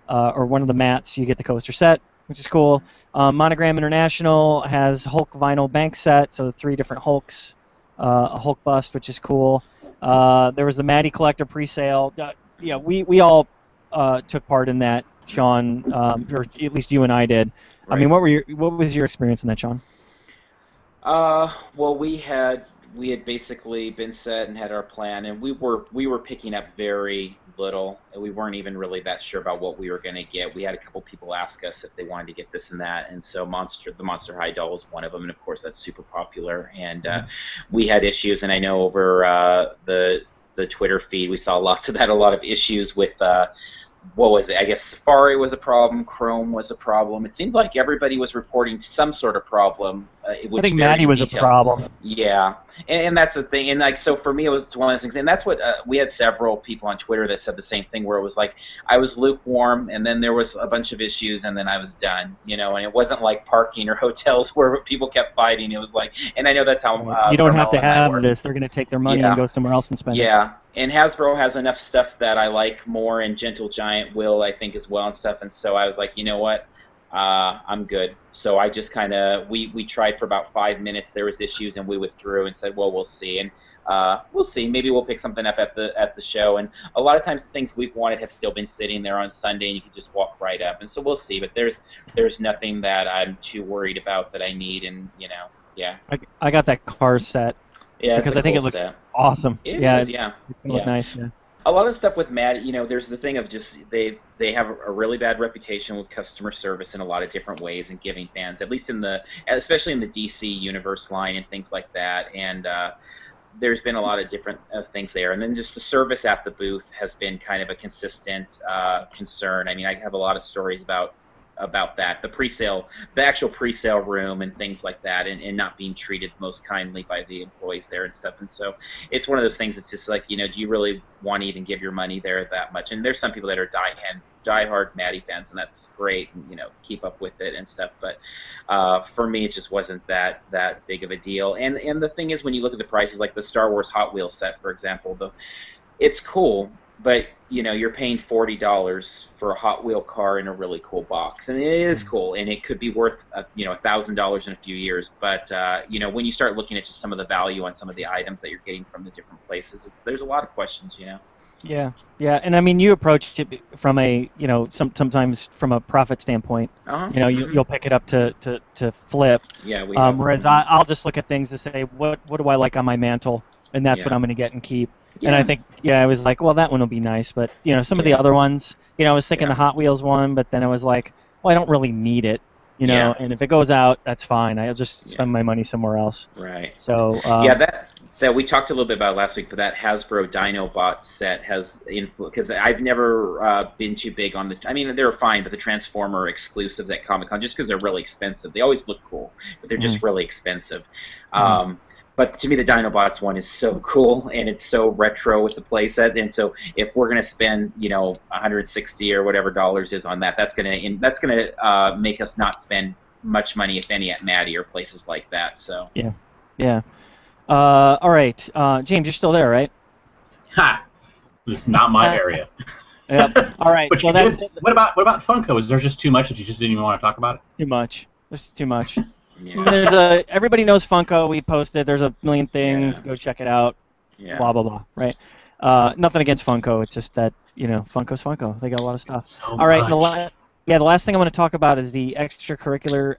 or one of the mats. You get the coaster set, which is cool. Monogram International has Hulk vinyl bank set, so 3 different Hulks, a Hulk bust, which is cool. There was the Maddie Collector pre-sale. Yeah, we all took part in that, Sean, or at least you and I did. Right. I mean, what was your experience in that, Sean? Well, we had basically been set and had our plan, and we were picking up very little, and we weren't even really that sure about what we were going to get. We had a couple people ask us if they wanted to get this and that, and so the Monster High doll was one of them, and of course that's super popular. And we had issues, and I know over the Twitter feed we saw lots of that, a lot of issues with what was it? I guess Safari was a problem, Chrome was a problem. It seemed like everybody was reporting some sort of problem. I think Maddie was a problem. Yeah, and that's the thing. And like, so for me, it was one of those things. And that's what we had several people on Twitter that said the same thing, where it was like I was lukewarm, and then there was a bunch of issues, and then I was done. You know, and it wasn't like parking or hotels where people kept fighting. It was like, and I know that's how you don't have to have this. They're going to take their money and go somewhere else and spend it. Yeah. And Hasbro has enough stuff that I like more, and Gentle Giant will, I think, as well and stuff. And so I was like, you know what, I'm good. So I just kind of, we tried for about 5 minutes. There was issues, and we withdrew and said, well, we'll see. And we'll see. Maybe we'll pick something up at the show. And a lot of times things we've wanted have still been sitting there on Sunday, and you can just walk right up. And so we'll see. But there's nothing that I'm too worried about that I need. And, you know, yeah. I got that Cars set. Yeah, because I think cool it looks set. Awesome. It yeah, is, yeah. It look nice. Yeah. A lot of stuff with Maddie, there's the thing of just they have a really bad reputation with customer service in a lot of different ways and giving fans, at least especially in the DC universe line and things like that. And there's been a lot of different things there. And then just the service at the booth has been kind of a consistent concern. I mean, I have a lot of stories about that, the actual pre-sale room and things like that, and not being treated most kindly by the employees there and stuff. And so it's one of those things that's just like, do you really want to even give your money there that much? And there's some people that are diehard Maddie fans, and that's great, and keep up with it and stuff. But for me, it just wasn't that big of a deal. And the thing is, when you look at the prices, like the Star Wars Hot Wheels set, for example, it's cool, but you're paying $40 for a Hot Wheel car in a really cool box, and it is cool, and it could be worth $1,000 in a few years. But when you start looking at just some of the value on some of the items that you're getting from the different places, there's a lot of questions. Yeah, and I mean, you approached it from a sometimes from a profit standpoint. You'll pick it up to flip. Yeah. Whereas I'll just look at things to say what do I like on my mantle, and that's what I'm going to get and keep. Yeah. And I think, I was like, well, that one will be nice. But, some of the other ones, I was thinking the Hot Wheels one, but then I was like, well, I don't really need it, and if it goes out, that's fine. I'll just spend my money somewhere else. Right. So, that we talked a little bit about last week, but that Hasbro Dinobot set has because I've never been too big on I mean, they're fine, but the Transformer exclusives at Comic-Con, just because they're really expensive. They always look cool, but they're just really expensive. But to me, the Dinobots one is so cool, and it's so retro with the playset. And so, if we're gonna spend, $160 or whatever dollars is on that, that's gonna make us not spend much money, if any, at Maddie or places like that. So yeah. All right, James, you're still there, right? Ha! This is not my area. Yep. All right. But what about Funko? Is there just too much that you just didn't even want to talk about it? Too much. There's too much. Yeah. Everybody knows Funko. We posted. There's a million things. Go check it out. Yeah. Blah blah blah. Right. Nothing against Funko. It's just that Funko's Funko. They got a lot of stuff. So All right. much. The last thing I want to talk about is the extracurricular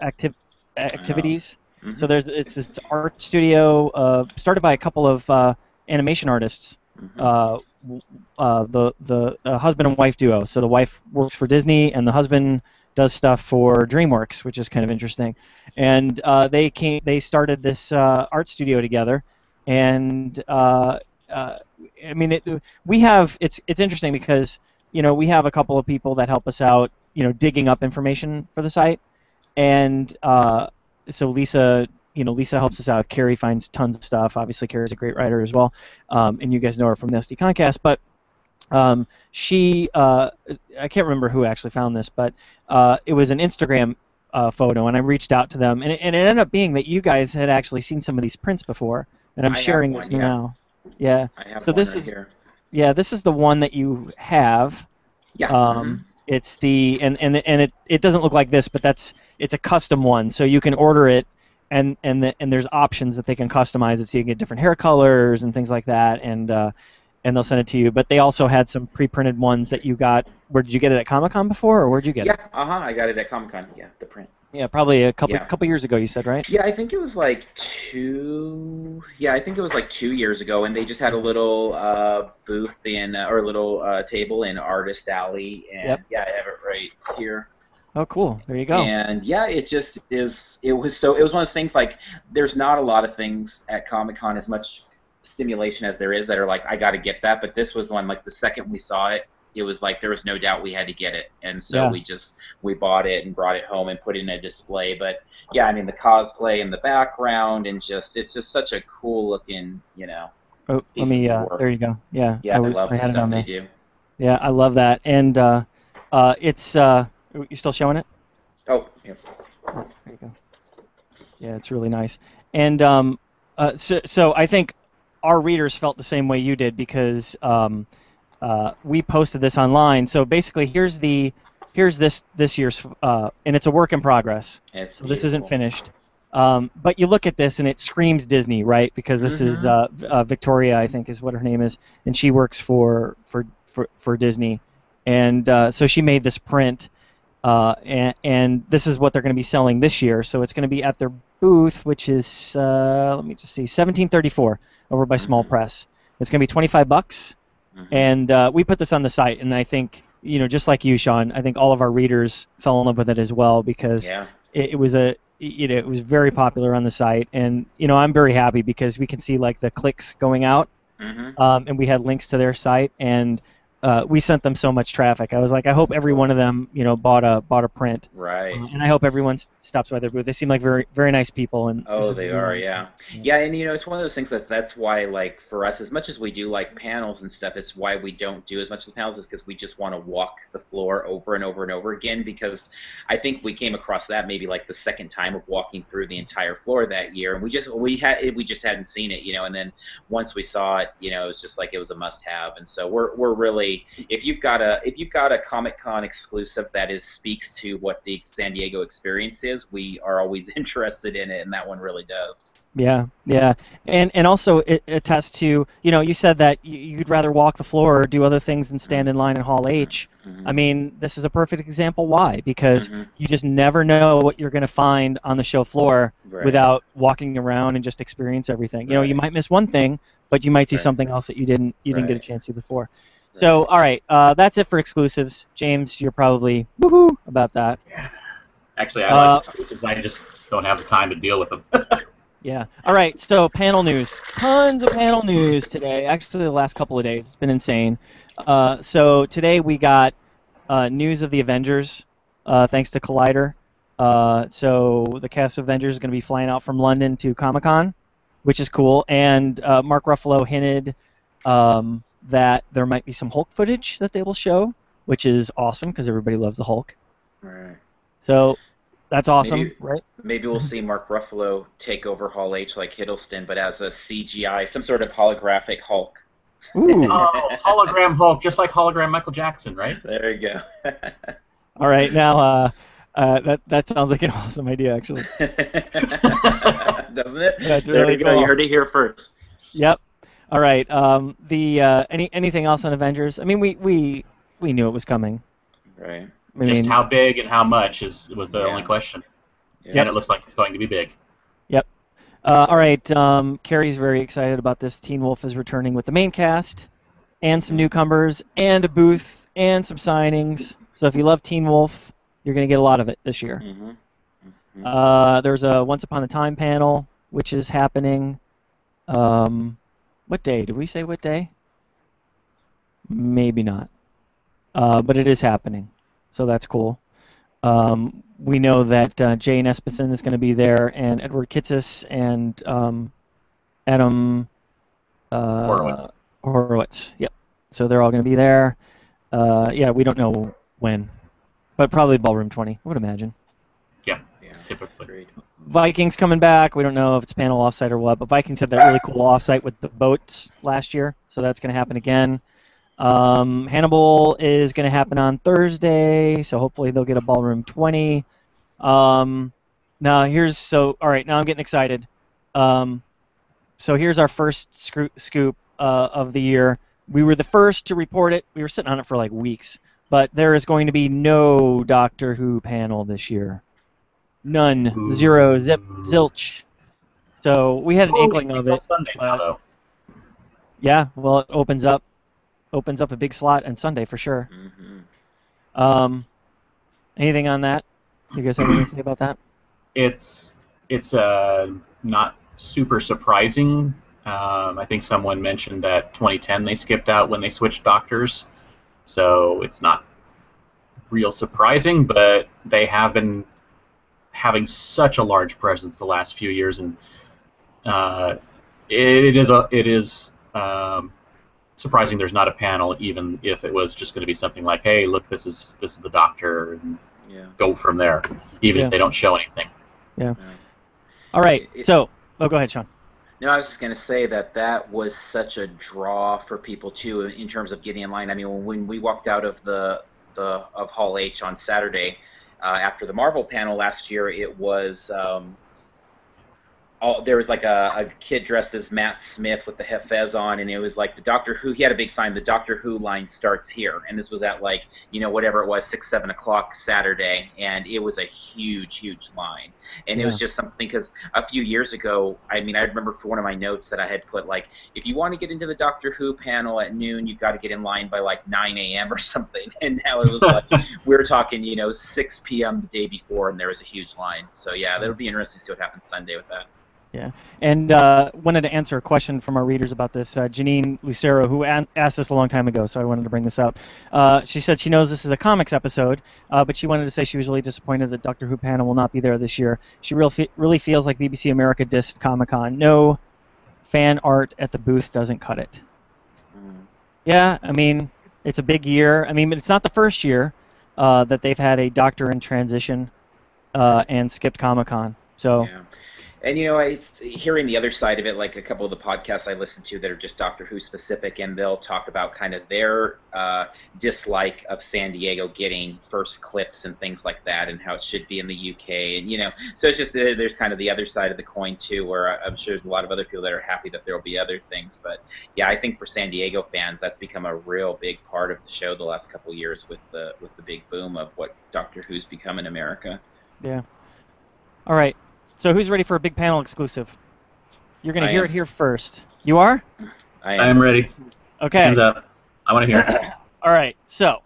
activities. Mm-hmm. So it's this art studio started by a couple of animation artists. Mm-hmm. The husband and wife duo. So the wife works for Disney, and the husband does stuff for DreamWorks, which is kind of interesting. And they started this art studio together, and I mean, it's interesting because we have a couple of people that help us out, digging up information for the site, and so Lisa helps us out. Carrie finds tons of stuff. Obviously, Carrie's a great writer as well, and you guys know her from the SDConCast, but. She, I can't remember who actually found this, but it was an Instagram photo, and I reached out to them, and it ended up being that you guys had actually seen some of these prints before, and I'm sharing this now. Yeah. I have so one this right is here. Yeah, this is the one that you have. Yeah. It's the and it doesn't look like this, but it's a custom one, so you can order it, and there's options that they can customize it, so you can get different hair colors and things like that, and they'll send it to you. But they also had some pre-printed ones that you got. Where did you get it at Comic-Con before, or where'd you get it? Yeah, I got it at Comic-Con. Yeah, the print. Yeah, probably a couple years ago. You said, right? Yeah, I think it was like 2. Yeah, I think it was like 2 years ago, and they just had a little booth or a little table in Artist Alley, and yeah, I have it right here. Oh, cool. There you go. And yeah, it just is. It was one of those things. Like, there's not a lot of things at Comic-Con as much stimulation as there is that are like, I got to get that. But this was one, like, the second we saw it, it was like there was no doubt we had to get it, and so we bought it and brought it home and put it in a display. But yeah, I mean, the cosplay in the background, and it's just such a cool looking, Oh, let me. There you go. Yeah. Yeah, I love the stuff they do. Yeah, I love that, and it's. You still showing it? Oh, yeah. Oh, there you go. Yeah, it's really nice, and so I think our readers felt the same way you did, because we posted this online. So basically, here's this year's, and it's a work in progress. So this isn't finished. But you look at this, and it screams Disney, right? Because this is Victoria, I think, is what her name is, and she works for Disney, and so she made this print, and this is what they're going to be selling this year. So it's going to be at their booth, which is let me just see, 1734 over by Small Press. It's going to be $25. And we put this on the site, and I think, just like you, Sean, I think all of our readers fell in love with it as well, because it was it was very popular on the site, and I'm very happy because we can see like the clicks going out, and we had links to their site, and we sent them so much traffic. I was like, I hope every one of them, bought a print. Right. And I hope everyone stops by their booth. They seem like very, very nice people. And they are, yeah. Yeah, and it's one of those things that's why, like, for us, as much as we do like panels and stuff, it's why we don't do as much of the panels, is because we just want to walk the floor over and over and over again, because I think we came across that maybe like the second time of walking through the entire floor that year, and we just hadn't seen it, and then once we saw it, it was just like it was a must-have, and so we're really, if you've got a Comic-Con exclusive that speaks to what the San Diego experience is, we are always interested in it, and that one really does. Yeah, and also it attests to, you said that you'd rather walk the floor or do other things than stand in line in Hall H. I mean, this is a perfect example why, because you just never know what you're going to find on the show floor without walking around and just experience everything. You might miss one thing, but you might see something else that you didn't get a chance to before. So, all right, that's it for exclusives. James, you're probably woohoo about that. Yeah. Actually, I like exclusives. I just don't have the time to deal with them. Yeah. All right, so panel news. Tons of panel news today. Actually, the last couple of days. It's been insane. So today we got news of the Avengers, thanks to Collider. So the cast of Avengers is going to be flying out from London to Comic-Con, which is cool. And Mark Ruffalo hinted that there might be some Hulk footage that they will show, which is awesome because everybody loves the Hulk. Right. So that's awesome, right? Maybe we'll see Mark Ruffalo take over Hall H like Hiddleston, but as a CGI, some sort of holographic Hulk. Ooh. Oh, hologram Hulk, just like hologram Michael Jackson, right? There you go. All right, now that sounds like an awesome idea, actually. Doesn't it? That's really really go. cool. You heard it here first. Yep. All right. Anything else on Avengers? I mean, we knew it was coming. Right. Just how big and how much was the only question. Yeah. And it looks like it's going to be big. Yep. All right. Carrie's very excited about this. Teen Wolf is returning with the main cast, and some newcomers, and a booth, and some signings. So if you love Teen Wolf, you're going to get a lot of it this year. There's a Once Upon a Time panel, which is happening. What day? Did we say what day? Maybe not. But it is happening. So that's cool. We know that Jane Espenson is going to be there, and Edward Kitsis and Adam Horowitz. Yep. So they're all going to be there. Yeah, we don't know when, but probably Ballroom 20, I would imagine. Yeah. Typically. Great. Vikings coming back. We don't know if it's panel offsite or what, but Vikings had that really cool offsite with the boats last year, so that's going to happen again. Hannibal is going to happen on Thursday, so hopefully they'll get a Ballroom 20. All right, now I'm getting excited. So here's our first scoop of the year. We were the first to report it. We were sitting on it for like weeks, but there is going to be no Doctor Who panel this year. None. Zero. Zip. Zilch. So we had an inkling of it. Sunday now, though. Yeah, well, it opens up a big slot on Sunday for sure. Anything on that? You guys have anything to say about that? It's not super surprising. I think someone mentioned that 2010 they skipped out when they switched doctors, so it's not real surprising. But they have been having such a large presence the last few years, and it is surprising there's not a panel, even if it was just going to be something like, hey, look, this is the Doctor, and go from there, even if they don't show anything. Yeah. All right. So, go ahead, Sean. No, I was just going to say that was such a draw for people too in terms of getting in line. I mean, when we walked out of of Hall H on Saturday after the Marvel panel last year, it was there was like a kid dressed as Matt Smith with the fez on, and it was like the Doctor Who. He had a big sign. The Doctor Who line starts here, and this was at like whatever it was, 6, 7 o'clock Saturday, and it was a huge line. And it was just something because a few years ago, I mean, I remember for one of my notes that I had put like, if you want to get into the Doctor Who panel at noon, you've got to get in line by like 9 a.m. or something. And now it was like we were talking 6 p.m. the day before, and there was a huge line. So yeah, that'll be interesting to see what happens Sunday with that. Yeah, and wanted to answer a question from our readers about this. Janine Lucero, who asked this a long time ago, so I wanted to bring this up. She said she knows this is a comics episode, but she wanted to say she was really disappointed that Doctor Who panel will not be there this year. She really feels like BBC America dissed Comic-Con. No fan art at the booth doesn't cut it. Yeah, I mean, it's a big year. I mean, it's not the first year that they've had a Doctor in transition and skipped Comic-Con. So. Yeah. And it's hearing the other side of it, like a couple of the podcasts I listen to that are just Doctor Who specific, and they'll talk about kind of their dislike of San Diego getting first clips and things like that, and how it should be in the UK, and so it's just there's kind of the other side of the coin too, where I'm sure there's a lot of other people that are happy that there will be other things, but yeah, I think for San Diego fans, that's become a real big part of the show the last couple of years with the big boom of what Doctor Who's become in America. Yeah. All right. So who's ready for a big panel exclusive? You're going to hear it here first. You are? I am ready. Okay. Hands up. I want to hear it. All right. So,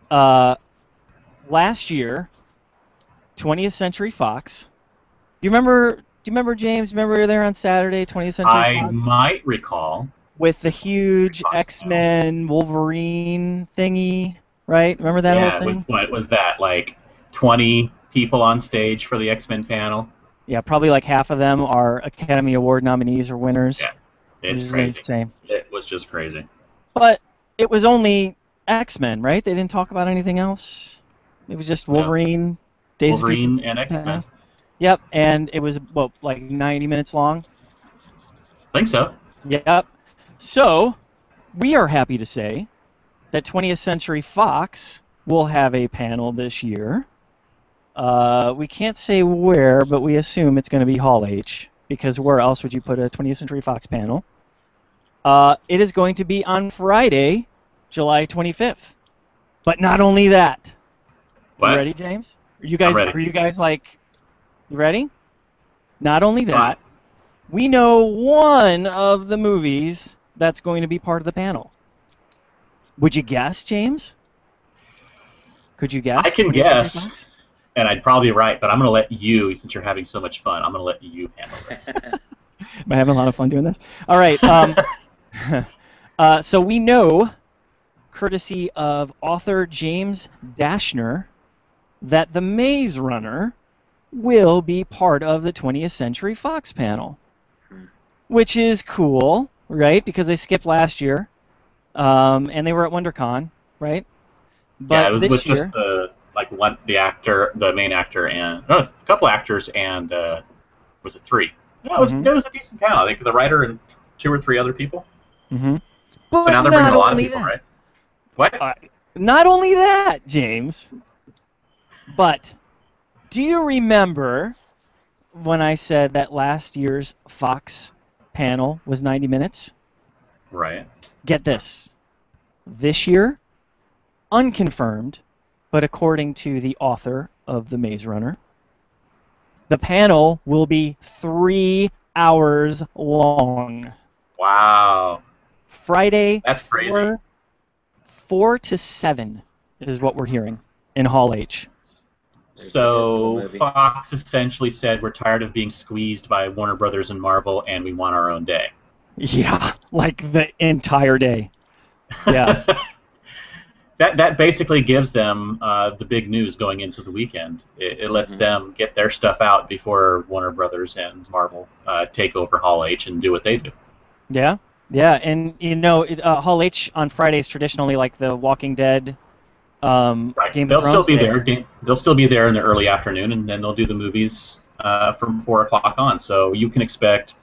last year, 20th Century Fox. Do you remember, James? Remember you were there on Saturday, 20th Century Fox? I might recall. With the huge X-Men Wolverine thingy, right? Remember that whole thing? What was that? Like 20 people on stage for the X-Men panel? Yeah, probably like half of them are Academy Award nominees or winners. Yeah, it's crazy. Insane. It was just crazy. But it was only X-Men, right? They didn't talk about anything else. It was just Wolverine, Wolverine and X-Men. Yep, and it was like 90 minutes long. I think so. Yep. So we are happy to say that 20th Century Fox will have a panel this year. We can't say where, but we assume it's going to be Hall H, because where else would you put a 20th Century Fox panel? It is going to be on Friday, July 25th. But not only that. What? You ready, James? Are you guys like, you ready? Not only that, we know one of the movies that's going to be part of the panel. Would you guess, James? Could you guess? I can guess. And I'd probably be right, but I'm going to let you, since you're having so much fun, I'm going to let you handle this. Am I having a lot of fun doing this? All right. So we know, courtesy of author James Dashner, that The Maze Runner will be part of the 20th Century Fox panel, which is cool, right? Because they skipped last year, and they were at WonderCon, right? But yeah, it was this year, just the main actor, and a couple actors, and was it 3? No, it was a decent panel. I think the writer and 2 or 3 other people. Mm-hmm. But now they're bringing a lot of people, right? What? Not only that, James, but do you remember when I said that last year's Fox panel was 90 minutes? Right. Get this. This year, unconfirmed, but according to the author of The Maze Runner, the panel will be 3 hours long. Wow. Friday, that's crazy. 4 to 7 is what we're hearing in Hall H. So Fox essentially said we're tired of being squeezed by Warner Brothers and Marvel, and we want our own day. Yeah, like the entire day. Yeah. That basically gives them the big news going into the weekend. It lets them get their stuff out before Warner Brothers and Marvel take over Hall H and do what they do. Yeah, yeah, and Hall H on Fridays traditionally like the Walking Dead. Right. Game of Thrones. They'll still be there. They'll still be there in the early afternoon, and then they'll do the movies from 4 o'clock on. So you can expect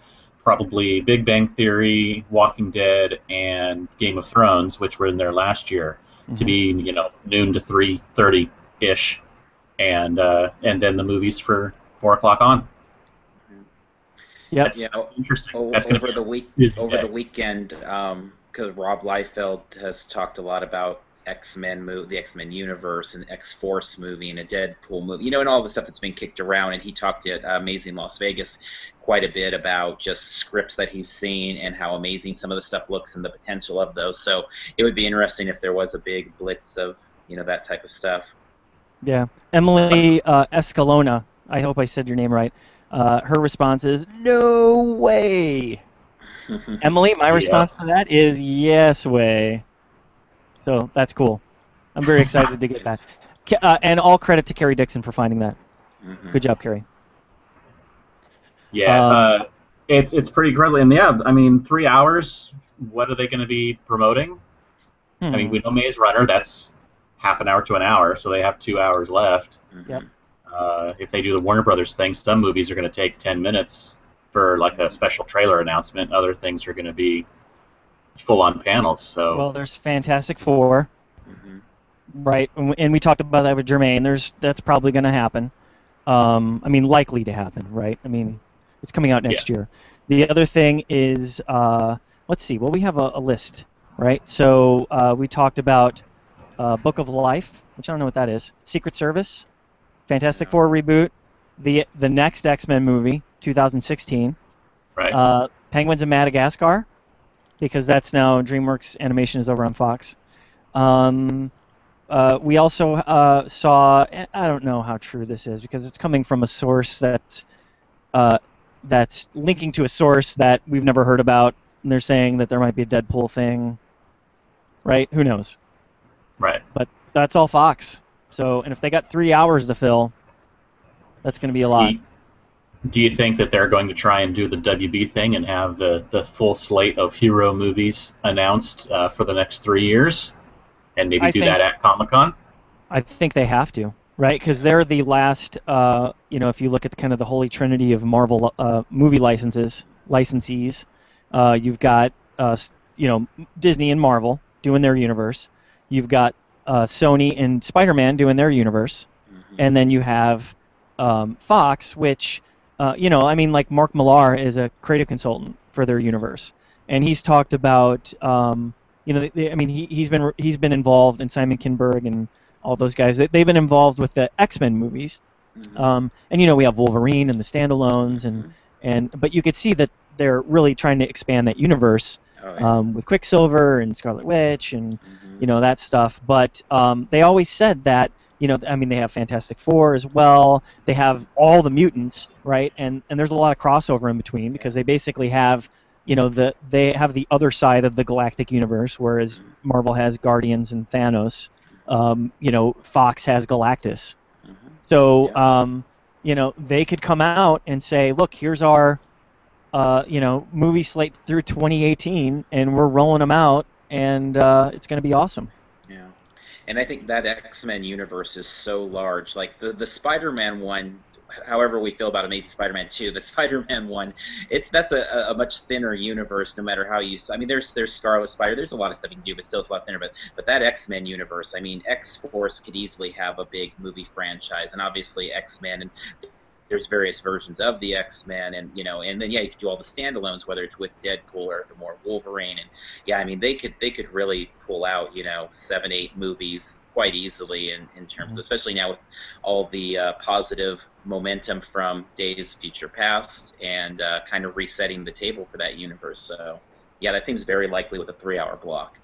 probably Big Bang Theory, Walking Dead, and Game of Thrones, which were in there last year, to be noon to 3:30 ish, and then the movies for 4 o'clock on. Yep. That's Yeah, interesting. That's gonna over the be the weekend, because Rob Liefeld has talked a lot about the X-Men universe, and X-Force movie, and a Deadpool movie, and all the stuff that's been kicked around. And he talked at Amazing Las Vegas quite a bit about just scripts that he's seen and how amazing some of the stuff looks and the potential of those. So it would be interesting if there was a big blitz of that type of stuff. Yeah. Emily Escalona, I hope I said your name right. Her response is, no way. Emily, my response to that is, yes way. So that's cool. I'm very excited to get that. And all credit to Carrie Dixon for finding that. Good job, Carrie. Yeah, it's pretty incredible. And yeah, I mean, 3 hours, what are they going to be promoting? I mean, we know Maze Runner, that's half an hour to an hour, so they have 2 hours left. Yep. If they do the Warner Brothers thing, some movies are going to take 10 minutes for like a special trailer announcement. Other things are going to be full-on panels. So well, there's Fantastic Four, right? And we talked about that with Jermaine. That's probably going to happen. I mean, likely to happen, right? I mean, it's coming out next year. The other thing is, let's see. Well, we have a list, right? So we talked about Book of Life, which I don't know what that is. Secret Service, Fantastic Four reboot, the next X-Men movie, 2016. Right. Penguins of Madagascar, because that's now DreamWorks Animation is over on Fox. We also saw, I don't know how true this is because it's coming from a source that's linking to a source that we've never heard about, and they're saying that there might be a Deadpool thing, right? Who knows? Right. But that's all Fox. So, and if they got 3 hours to fill, that's going to be a lot. Do you think that they're going to try and do the WB thing and have the full slate of hero movies announced for the next 3 years? And maybe do that at Comic-Con? I think they have to, right? Because they're the last, if you look at kind of the holy trinity of Marvel movie licensees, you've got, Disney and Marvel doing their universe. You've got Sony and Spider-Man doing their universe. And then you have Fox, which, like Mark Millar is a creative consultant for their universe. And he's talked about... he's been involved in Simon Kinberg and all those guys. They've been involved with the X-Men movies, and we have Wolverine and the standalones, but you could see that they're really trying to expand that universe with Quicksilver and Scarlet Witch and that stuff. But they always said that they have Fantastic Four as well. They have all the mutants, right? And there's a lot of crossover in between because they basically have. They have the other side of the galactic universe, whereas Marvel has Guardians and Thanos. Fox has Galactus. So, they could come out and say, look, here's our, movie slate through 2018, and we're rolling them out, and it's going to be awesome. Yeah. And I think that X-Men universe is so large. Like, the Spider-Man one, however we feel about Amazing Spider-Man 2, the Spider-Man one, that's a much thinner universe no matter how you... I mean, there's Scarlet Spider, there's a lot of stuff you can do, but still it's a lot thinner. But that X-Men universe, I mean, X-Force could easily have a big movie franchise, and obviously X-Men, and there's various versions of the X-Men, and then you could do all the standalones, whether it's with Deadpool or the more Wolverine, and they could really pull out 7, 8 movies quite easily in terms of, especially now with all the positive momentum from Days of Future Past and kind of resetting the table for that universe. So yeah, that seems very likely with a 3-hour block.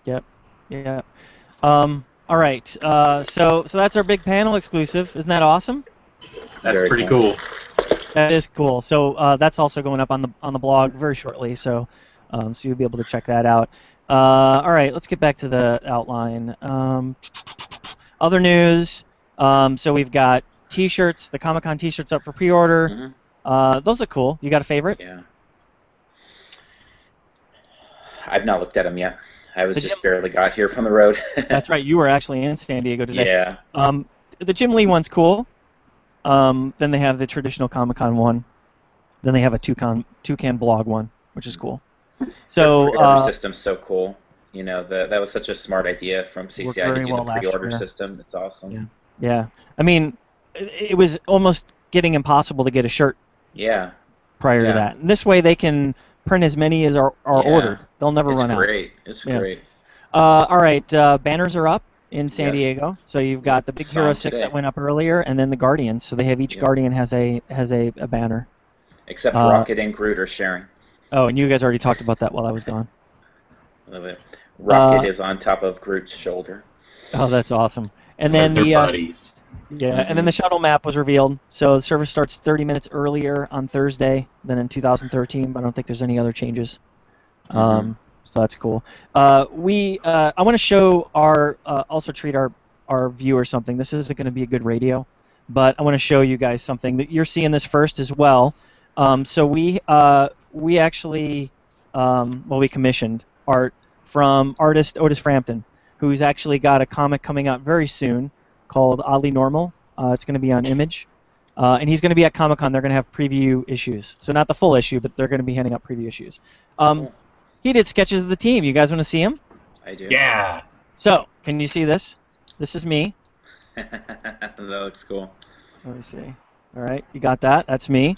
Yep. Yeah. All right. So that's our big panel exclusive. Isn't that awesome? That's very pretty cool. That is cool. So that's also going up on the blog very shortly. So you'll be able to check that out. All right, let's get back to the outline. Other news. So we've got T-shirts, the Comic-Con T-shirts up for pre-order. Those are cool. You got a favorite? Yeah. I've not looked at them yet. I was just barely got here from the road. That's right. You were actually in San Diego today. Yeah. The Jim Lee one's cool. Then they have the traditional Comic-Con one. Then they have a Toucan blog one, which is cool. So the pre-order system's so cool. That was such a smart idea from CCI to do the pre-order system. It's awesome. Yeah. I mean, it was almost getting impossible to get a shirt. Yeah. prior to that. And this way they can print as many as are ordered. They'll never run out. It's great. All right, banners are up in San Diego. So you've got the Big Hero 6 that went up earlier, and then the Guardians. So they have each Guardian has a banner. Except Rocket and Groot are sharing. Oh, and you guys already talked about that while I was gone. Love it. Rocket is on top of Groot's shoulder. Oh, that's awesome. And then buddies. And then the shuttle map was revealed. So the service starts 30 minutes earlier on Thursday than in 2013, but I don't think there's any other changes. So that's cool. I want to show also treat our viewers something. This isn't going to be a good radio, but I want to show you guys something. That you're seeing this first as well. So we actually we commissioned art from artist Otis Frampton, who's actually got a comic coming out very soon called Oddly Normal. It's going to be on Image. And he's going to be at Comic-Con. They're going to have preview issues. So not the full issue, but they're going to be handing out preview issues. He did sketches of the team. You guys want to see him? I do. Yeah. So, can you see this? This is me. That looks cool. Let me see. All right, you got that? That's me.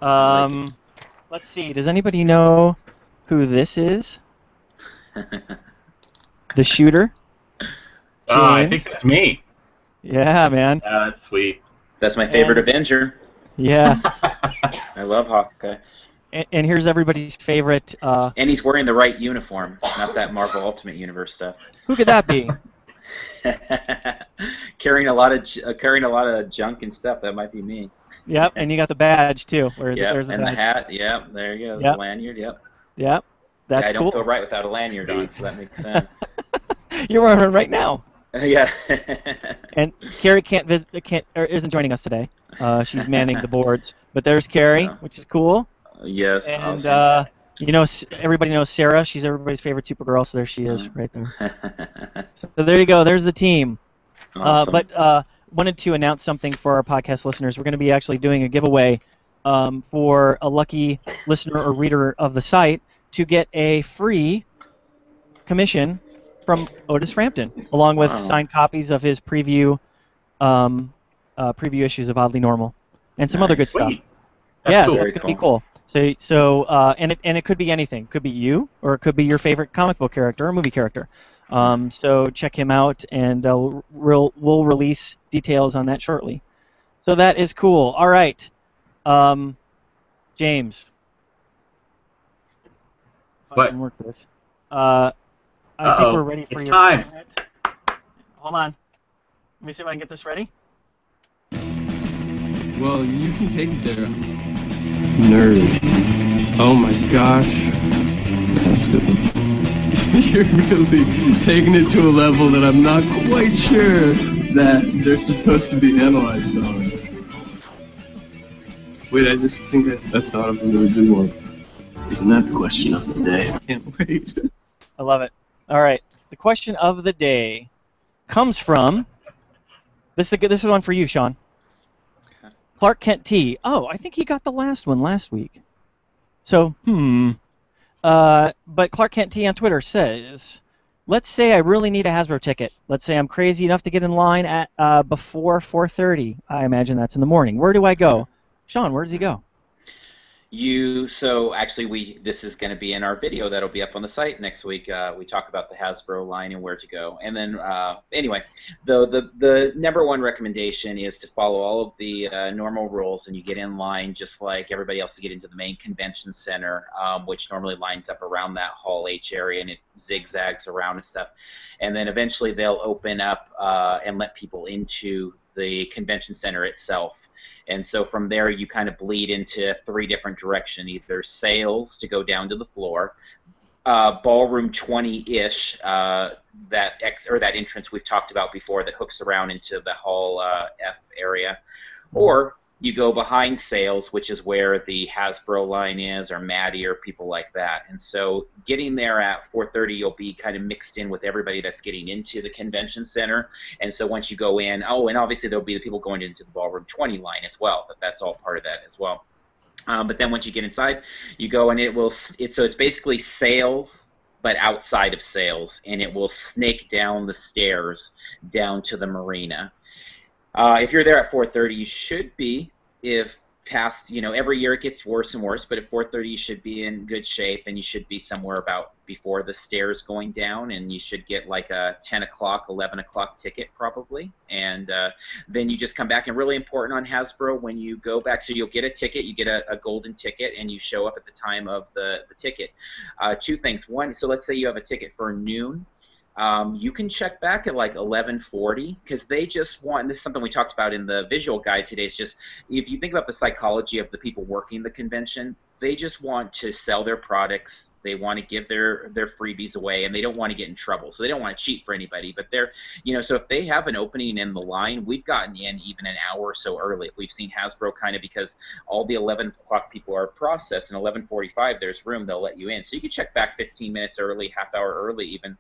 Let's see. Does anybody know who this is? The shooter? Oh, I think that's me. Yeah, man. That's sweet. That's my favorite Avenger. Yeah. I love Hawkeye. And here's everybody's favorite. And he's wearing the right uniform, not that Marvel Ultimate Universe stuff. Who could that be? carrying a lot of junk and stuff. That might be me. Yep, and you got the badge too. There's the hat. Yep, there you go. The lanyard. Yep. Yep. That's I don't cool. feel right without a lanyard on, so that makes sense. You're wearing one right now. Yeah. And Carrie isn't joining us today. She's manning the boards. But there's Carrie, which is cool. Yes. And awesome. everybody knows Sarah. She's everybody's favorite Supergirl. So there she is, right there. So there you go. There's the team. Awesome. But wanted to announce something for our podcast listeners. We're going to be actually doing a giveaway for a lucky listener or reader of the site to get a free commission from Otis Frampton, along with signed copies of his preview issues of Oddly Normal, and some other good stuff. That's cool. So it's going to be cool. So and it could be anything. It could be you, or it could be your favorite comic book character or movie character. So check him out, and we'll release details on that shortly. So that is cool. All right, James. If I can work this. I think we're ready for your time. Hold on. Let me see if I can get this ready. Well, you can take it there. Nerd. Oh my gosh. That's good. You're really taking it to a level that I'm not quite sure that they're supposed to be analyzed on. Wait, I just think I thought of a really good one. Isn't that the question of the day? I can't wait. I love it. All right. The question of the day comes from... This is one for you, Sean. Clark Kent T. Oh, I think he got the last one last week. So, but Clark Kent T on Twitter says, let's say I really need a Hasbro ticket. Let's say I'm crazy enough to get in line at before 4:30. I imagine that's in the morning. Where do I go? Sean, where does he go? So actually this is going to be in our video that'll be up on the site next week. We talk about the Hasbro line and where to go. And then anyway, the number one recommendation is to follow all of the normal rules, and you get in line just like everybody else to get into the main convention center, which normally lines up around that Hall H area, and it zigzags around and stuff. And then eventually they'll open up and let people into the convention center itself. And so from there, you kind of bleed into three different directions: either sales to go down to the floor, ballroom 20-ish, that entrance we've talked about before that hooks around into the Hall F area, or you go behind sales, which is where the Hasbro line is, or Maddie, or people like that. And so getting there at 4:30, you'll be kind of mixed in with everybody that's getting into the convention center. And so once you go in, and obviously there'll be the people going into the ballroom 20 line as well, but that's all part of that as well. But then once you get inside, you go, and it's basically sales, but outside of sales, and it will snake down the stairs down to the marina. If you're there at 4:30, you should be, if past, every year it gets worse and worse, but at 4:30 you should be in good shape, and you should be somewhere about before the stairs going down, and you should get like a 10 o'clock, 11 o'clock ticket probably, and then you just come back. And really important on Hasbro, when you go back, so you'll get a ticket, you get a golden ticket, and you show up at the time of the ticket. Two things. One, so let's say you have a ticket for noon. You can check back at like 11:40, because they just want, and this is something we talked about in the visual guide today, is just, if you think about the psychology of the people working the convention, they just want to sell their products, they want to give their freebies away, and they don't want to get in trouble, so they don't want to cheat for anybody. But they're, so if they have an opening in the line, we've gotten in even an hour or so early. If we've seen Hasbro, kind of because all the 11 o'clock people are processed, and 11:45 there's room, they'll let you in. So you can check back 15 minutes early, half hour early even,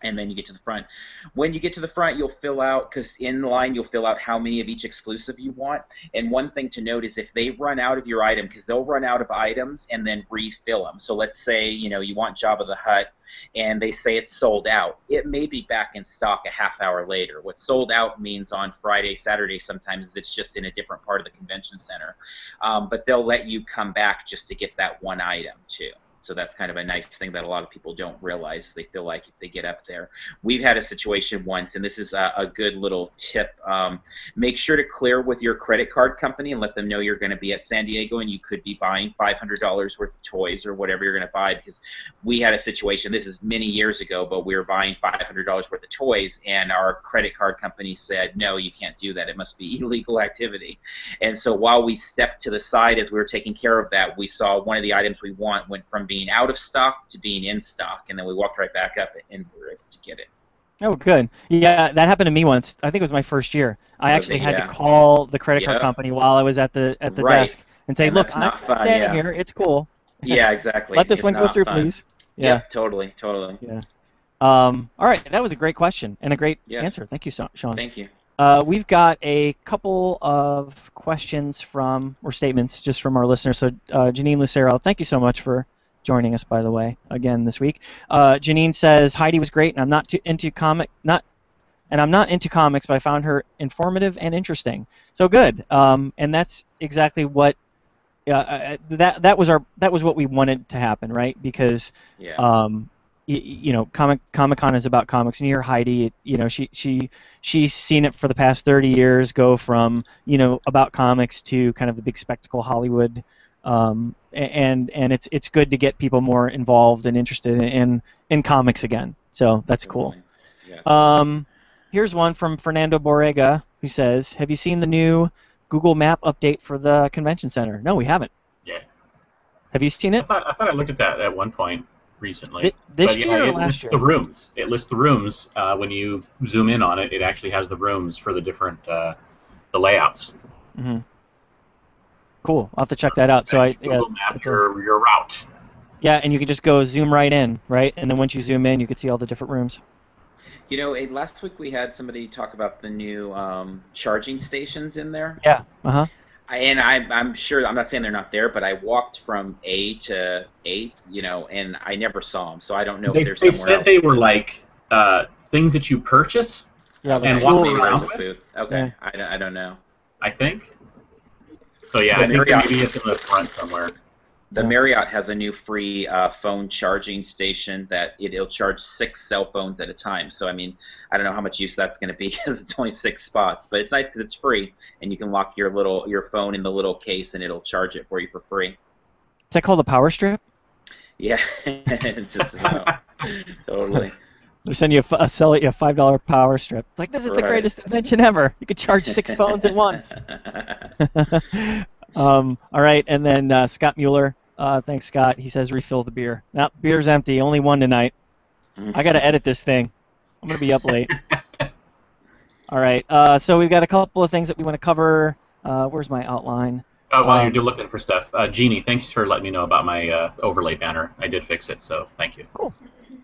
and then you get to the front. When you get to the front, you'll fill out, because in the line you'll fill out how many of each exclusive you want. And one thing to note is if they run out of your item, because they'll run out of items and then refill them. So let's say you want Jabba the Hutt, and they say it's sold out. It may be back in stock a half hour later. What sold out means on Friday, Saturday sometimes it's just in a different part of the convention center. But they'll let you come back just to get that one item too. So that's kind of a nice thing that a lot of people don't realize. They feel like if they get up there. We've had a situation once, and this is a good little tip. Make sure to clear with your credit card company and let them know you're going to be at San Diego, and you could be buying $500 worth of toys or whatever you're going to buy, because we had a situation, this is many years ago, but we were buying $500 worth of toys, and our credit card company said, no, you can't do that. It must be illegal activity. And so while we stepped to the side as we were taking care of that, we saw one of the items we want went from being out of stock to being in stock, and then we walked right back up and we were able to get it. Oh, good. Yeah, that happened to me once. I think it was my first year. I actually had to call the credit card company while I was at the desk and say, look, I'm standing here. It's cool. Yeah, exactly. Let this one go through, please. Yeah, totally. Yeah. All right, that was a great question and a great answer. Thank you, Sean. Thank you. We've got a couple of questions or statements just from our listeners. So, Janine Lucero, thank you so much for joining us, by the way, again this week. Janine says Heidi was great, and I'm not into comics, but I found her informative and interesting. So good, and that's exactly what that was what we wanted to happen, right? Because Comic-Con is about comics, and you hear Heidi, she's seen it for the past 30 years go from about comics to kind of the big spectacle Hollywood. And it's good to get people more involved and interested in comics again. So that's cool. Yeah. Here's one from Fernando Borrega, who says, have you seen the new Google Map update for the convention center? No, we haven't. Yeah. Have you seen it? I thought I looked at that at one point recently. This year or last year? The rooms. It lists the rooms. When you zoom in on it, it actually has the rooms for the different the layouts. Mm-hmm. Cool. I'll have to check that out. So Google Map your route. Yeah, and you can just go zoom right in, right? And then once you zoom in, you can see all the different rooms. Last week we had somebody talk about the new charging stations in there. Yeah. Uh-huh. And I'm sure, I'm not saying they're not there, but I walked from A to 8, and I never saw them, so I don't know if they're somewhere else. They said they were like things that you purchase and walk around with. Okay, yeah. I don't know. I think. So yeah, I think maybe it's in the front somewhere. The Marriott has a new free phone charging station that it'll charge 6 cell phones at a time. So I mean, I don't know how much use that's going to be because it's only 6 spots, but it's nice because it's free and you can lock your phone in the little case and it'll charge it for you for free. Is that called a power strip? Yeah, it's just totally. They sell you a $5 power strip. It's like, this is the greatest invention ever. You could charge 6 phones at once. All right, and then Scott Mueller. Thanks, Scott. He says refill the beer. Now, beer's empty. Only one tonight. I got to edit this thing. I'm going to be up late. All right, so we've got a couple of things that we want to cover. Where's my outline? While you're looking for stuff, Jeannie, thanks for letting me know about my overlay banner. I did fix it, so thank you. Cool.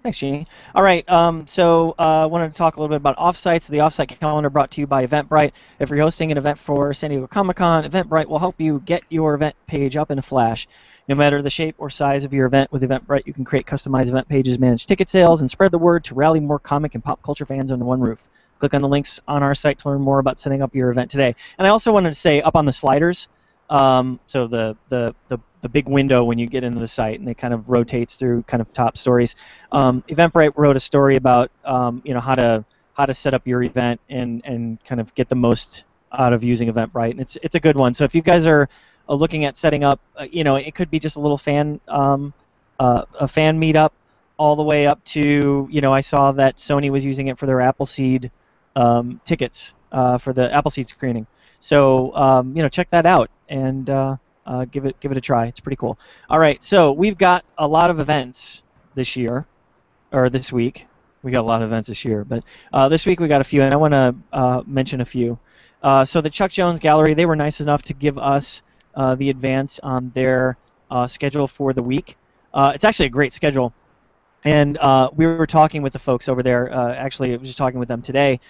Thanks, Jeannie. All right, so I wanted to talk a little bit about offsites. The offsite calendar brought to you by Eventbrite. If you're hosting an event for San Diego Comic-Con, Eventbrite will help you get your event page up in a flash. No matter the shape or size of your event, with Eventbrite, you can create customized event pages, manage ticket sales, and spread the word to rally more comic and pop culture fans under one roof. Click on the links on our site to learn more about setting up your event today. And I also wanted to say, up on the sliders, So the big window when you get into the site, and it kind of rotates through kind of top stories. Eventbrite wrote a story about how to set up your event and kind of get the most out of using Eventbrite, and it's a good one. So if you guys are looking at setting up, it could be just a little a fan meetup, all the way up to, I saw that Sony was using it for their Appleseed tickets for the Appleseed screening. So check that out and give it a try. It's pretty cool. All right, so we've got a lot of events this year, or this week. We got a lot of events this year, but this week we got a few, and I want to mention a few. So the Chuck Jones Gallery, they were nice enough to give us the advance on their schedule for the week. It's actually a great schedule. And we were talking with the folks over there. Actually, I was just talking with them today.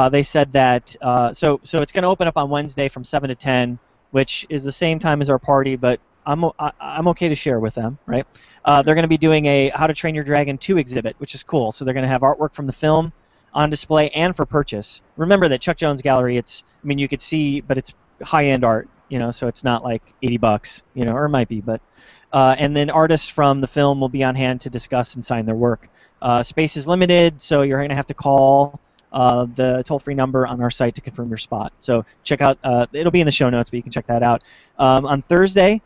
They said that so it's going to open up on Wednesday from 7 to 10, which is the same time as our party, but I'm okay to share with them, right? They're going to be doing a How to Train Your Dragon 2 exhibit, which is cool. So they're going to have artwork from the film on display and for purchase. Remember that Chuck Jones Gallery, you could see, but it's high-end art, so it's not like $80, or it might be, but. And then artists from the film will be on hand to discuss and sign their work. Space is limited, so you're going to have to call the toll-free number on our site to confirm your spot. So check out, it'll be in the show notes, but you can check that out. On Thursday,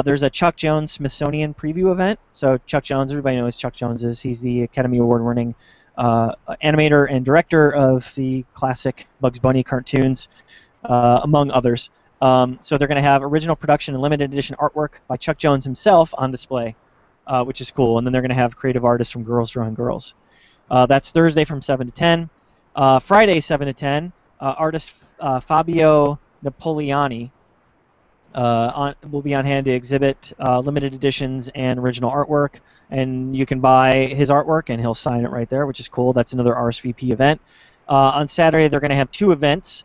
there's a Chuck Jones Smithsonian preview event. So Chuck Jones, everybody knows Chuck Jones is. He's the Academy Award-winning animator and director of the classic Bugs Bunny cartoons, among others. So they're going to have original production and limited edition artwork by Chuck Jones himself on display, which is cool. And then they're going to have creative artists from Girls Drawing Girls. That's Thursday from 7 to 10. Friday, 7 to 10, artist Fabio Napoleoni will be on hand to exhibit limited editions and original artwork. And you can buy his artwork, and he'll sign it right there, which is cool. That's another RSVP event. On Saturday, they're going to have two events.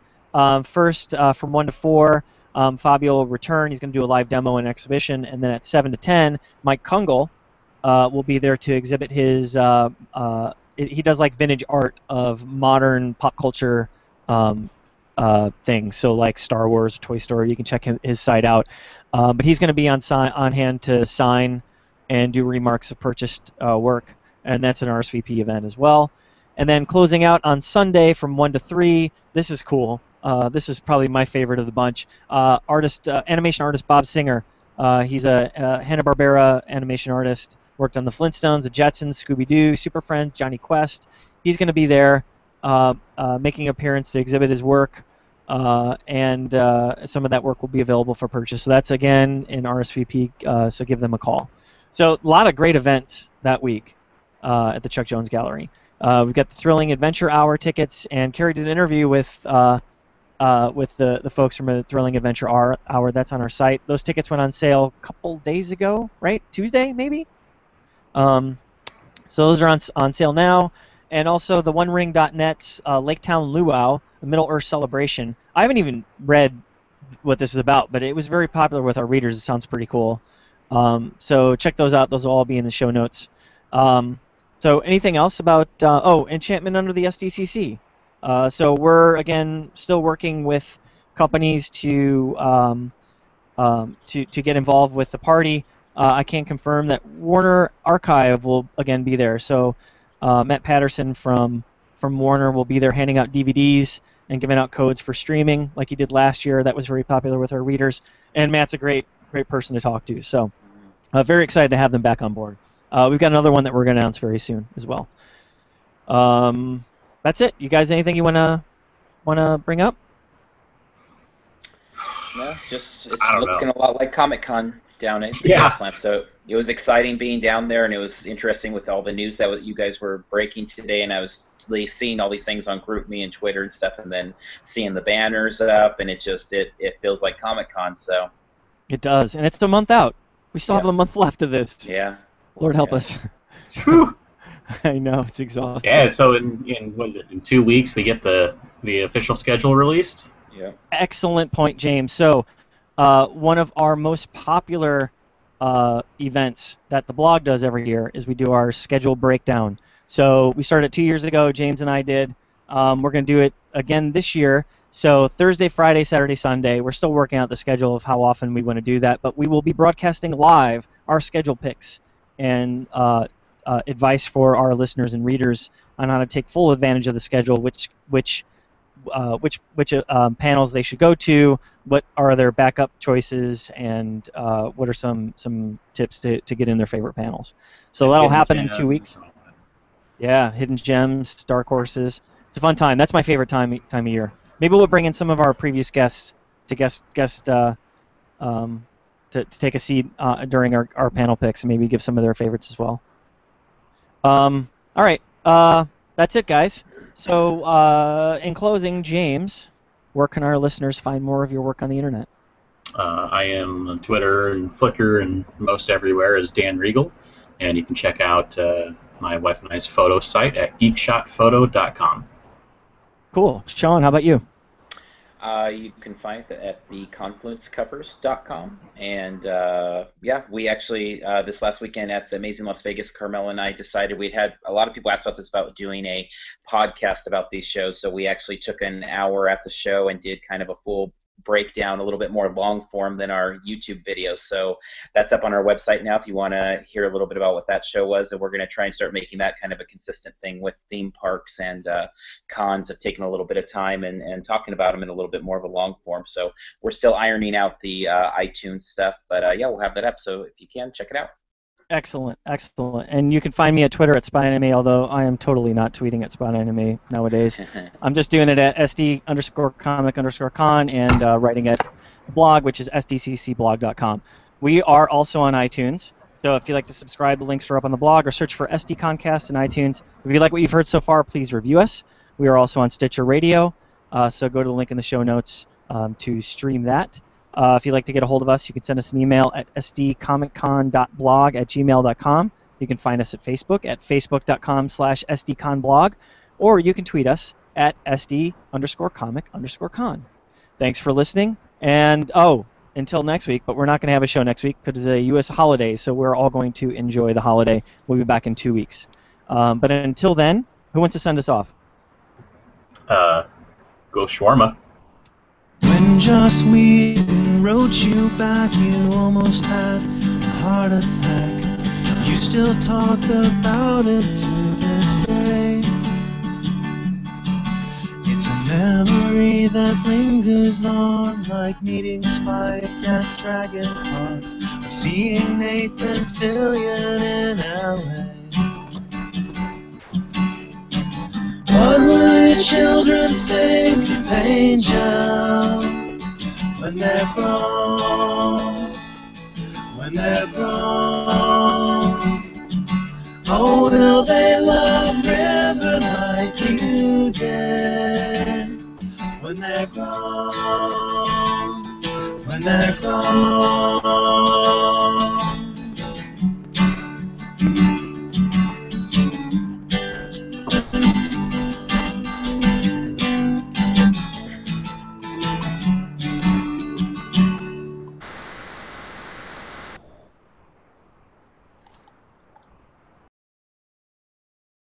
First, from 1 to 4, Fabio will return. He's going to do a live demo and exhibition. And then at 7 to 10, Mike Kungle will be there to exhibit his... he does like vintage art of modern pop culture things. So like Star Wars, Toy Story, you can check his site out. But he's going to be on hand to sign and do remarks of purchased work. And that's an RSVP event as well. And then closing out on Sunday from 1 to 3, this is cool. This is probably my favorite of the bunch. Animation artist Bob Singer. He's a Hanna-Barbera animation artist. Worked on the Flintstones, the Jetsons, Scooby-Doo, Super Friends, Johnny Quest. He's going to be there making an appearance to exhibit his work, and some of that work will be available for purchase. So that's, again, in RSVP, so give them a call. So a lot of great events that week at the Chuck Jones Gallery. We've got the Thrilling Adventure Hour tickets, and Carrie did an interview with the folks from the Thrilling Adventure Hour. That's on our site. Those tickets went on sale a couple days ago, right? Tuesday, maybe? So those are on sale now. And also the OneRing.net's Laketown Luau, the Middle-earth celebration. I haven't even read what this is about, but it was very popular with our readers. It sounds pretty cool. So check those out. Those will all be in the show notes. So anything else about... Enchantment under the SDCC. So we're, again, still working with companies to get involved with the party. I can confirm that Warner Archive will, again, be there. So Matt Patterson from Warner will be there handing out DVDs and giving out codes for streaming like he did last year. That was very popular with our readers. And Matt's a great person to talk to. So very excited to have them back on board. We've got another one that we're going to announce very soon as well. That's it. You guys, anything you wanna bring up? No, just it's looking a lot like Comic-Con down at Slam. So it was exciting being down there, and it was interesting with all the news that you guys were breaking today. And I was seeing all these things on GroupMe and Twitter and stuff, and then seeing the banners up, and it feels like Comic-Con. So it does, and it's a month out. We still have a month left of this. Yeah. Lord help us. I know, it's exhausting. Yeah, so in 2 weeks we get the official schedule released? Yeah. Excellent point, James. So one of our most popular events that the blog does every year is we do our schedule breakdown. So we started 2 years ago, James and I did. We're going to do it again this year. So Thursday, Friday, Saturday, Sunday. We're still working out the schedule of how often we want to do that, but we will be broadcasting live our schedule picks and advice for our listeners and readers on how to take full advantage of the schedule, which panels they should go to, what are their backup choices, and what are some tips to get in their favorite panels. So that'll happen in 2 weeks. Yeah, hidden gems, dark horses. It's a fun time. That's my favorite time of year. Maybe we'll bring in some of our previous guests to to take a seat during our panel picks and maybe give some of their favorites as well. All right, that's it, guys. So in closing, James, where can our listeners find more of your work on the internet? I am on Twitter and Flickr and most everywhere as Dan Riegel, and you can check out my wife and I's photo site at geekshotphoto.com. Cool. Sean, how about you? You can find it at theconfluencecovers.com. And yeah, we actually, this last weekend at the Amazing Las Vegas, Carmel and I decided we'd had a lot of people ask about this, about doing a podcast about these shows. So we actually took an hour at the show and did kind of a full breakdown, a little bit more long form than our YouTube video. So that's up on our website now if you want to hear a little bit about what that show was. And we're going to try and start making that kind of a consistent thing with theme parks and cons, of taking a little bit of time and talking about them in a little bit more of a long form. So we're still ironing out the iTunes stuff, but yeah, we'll have that up. So if you can, check it out. Excellent, excellent. And you can find me at Twitter at SpotAnime, although I am totally not tweeting at SpotAnime nowadays. I'm just doing it at SD_comic_con and writing at the blog, which is SDCCblog.com. We are also on iTunes, so if you'd like to subscribe, the links are up on the blog, or search for SDConCast in iTunes. If you like what you've heard so far, please review us. We are also on Stitcher Radio, so go to the link in the show notes to stream that. If you'd like to get a hold of us, you can send us an email at sdcomiccon.blog@gmail.com. You can find us at Facebook at facebook.com/sdconblog, or you can tweet us at sd_comic_con. Thanks for listening, and until next week, but we're not going to have a show next week because it's a U.S. holiday, so we're all going to enjoy the holiday. We'll be back in 2 weeks. But until then, who wants to send us off? Go shawarma. When Joss Whedon wrote you back, you almost had a heart attack. You still talk about it to this day. It's a memory that lingers on, like meeting Spike at DragonCon, or seeing Nathan Fillion in LA. What will your children think of Angel when they're grown? When they're grown, oh, will they love River like you did? When they're grown, when they're grown.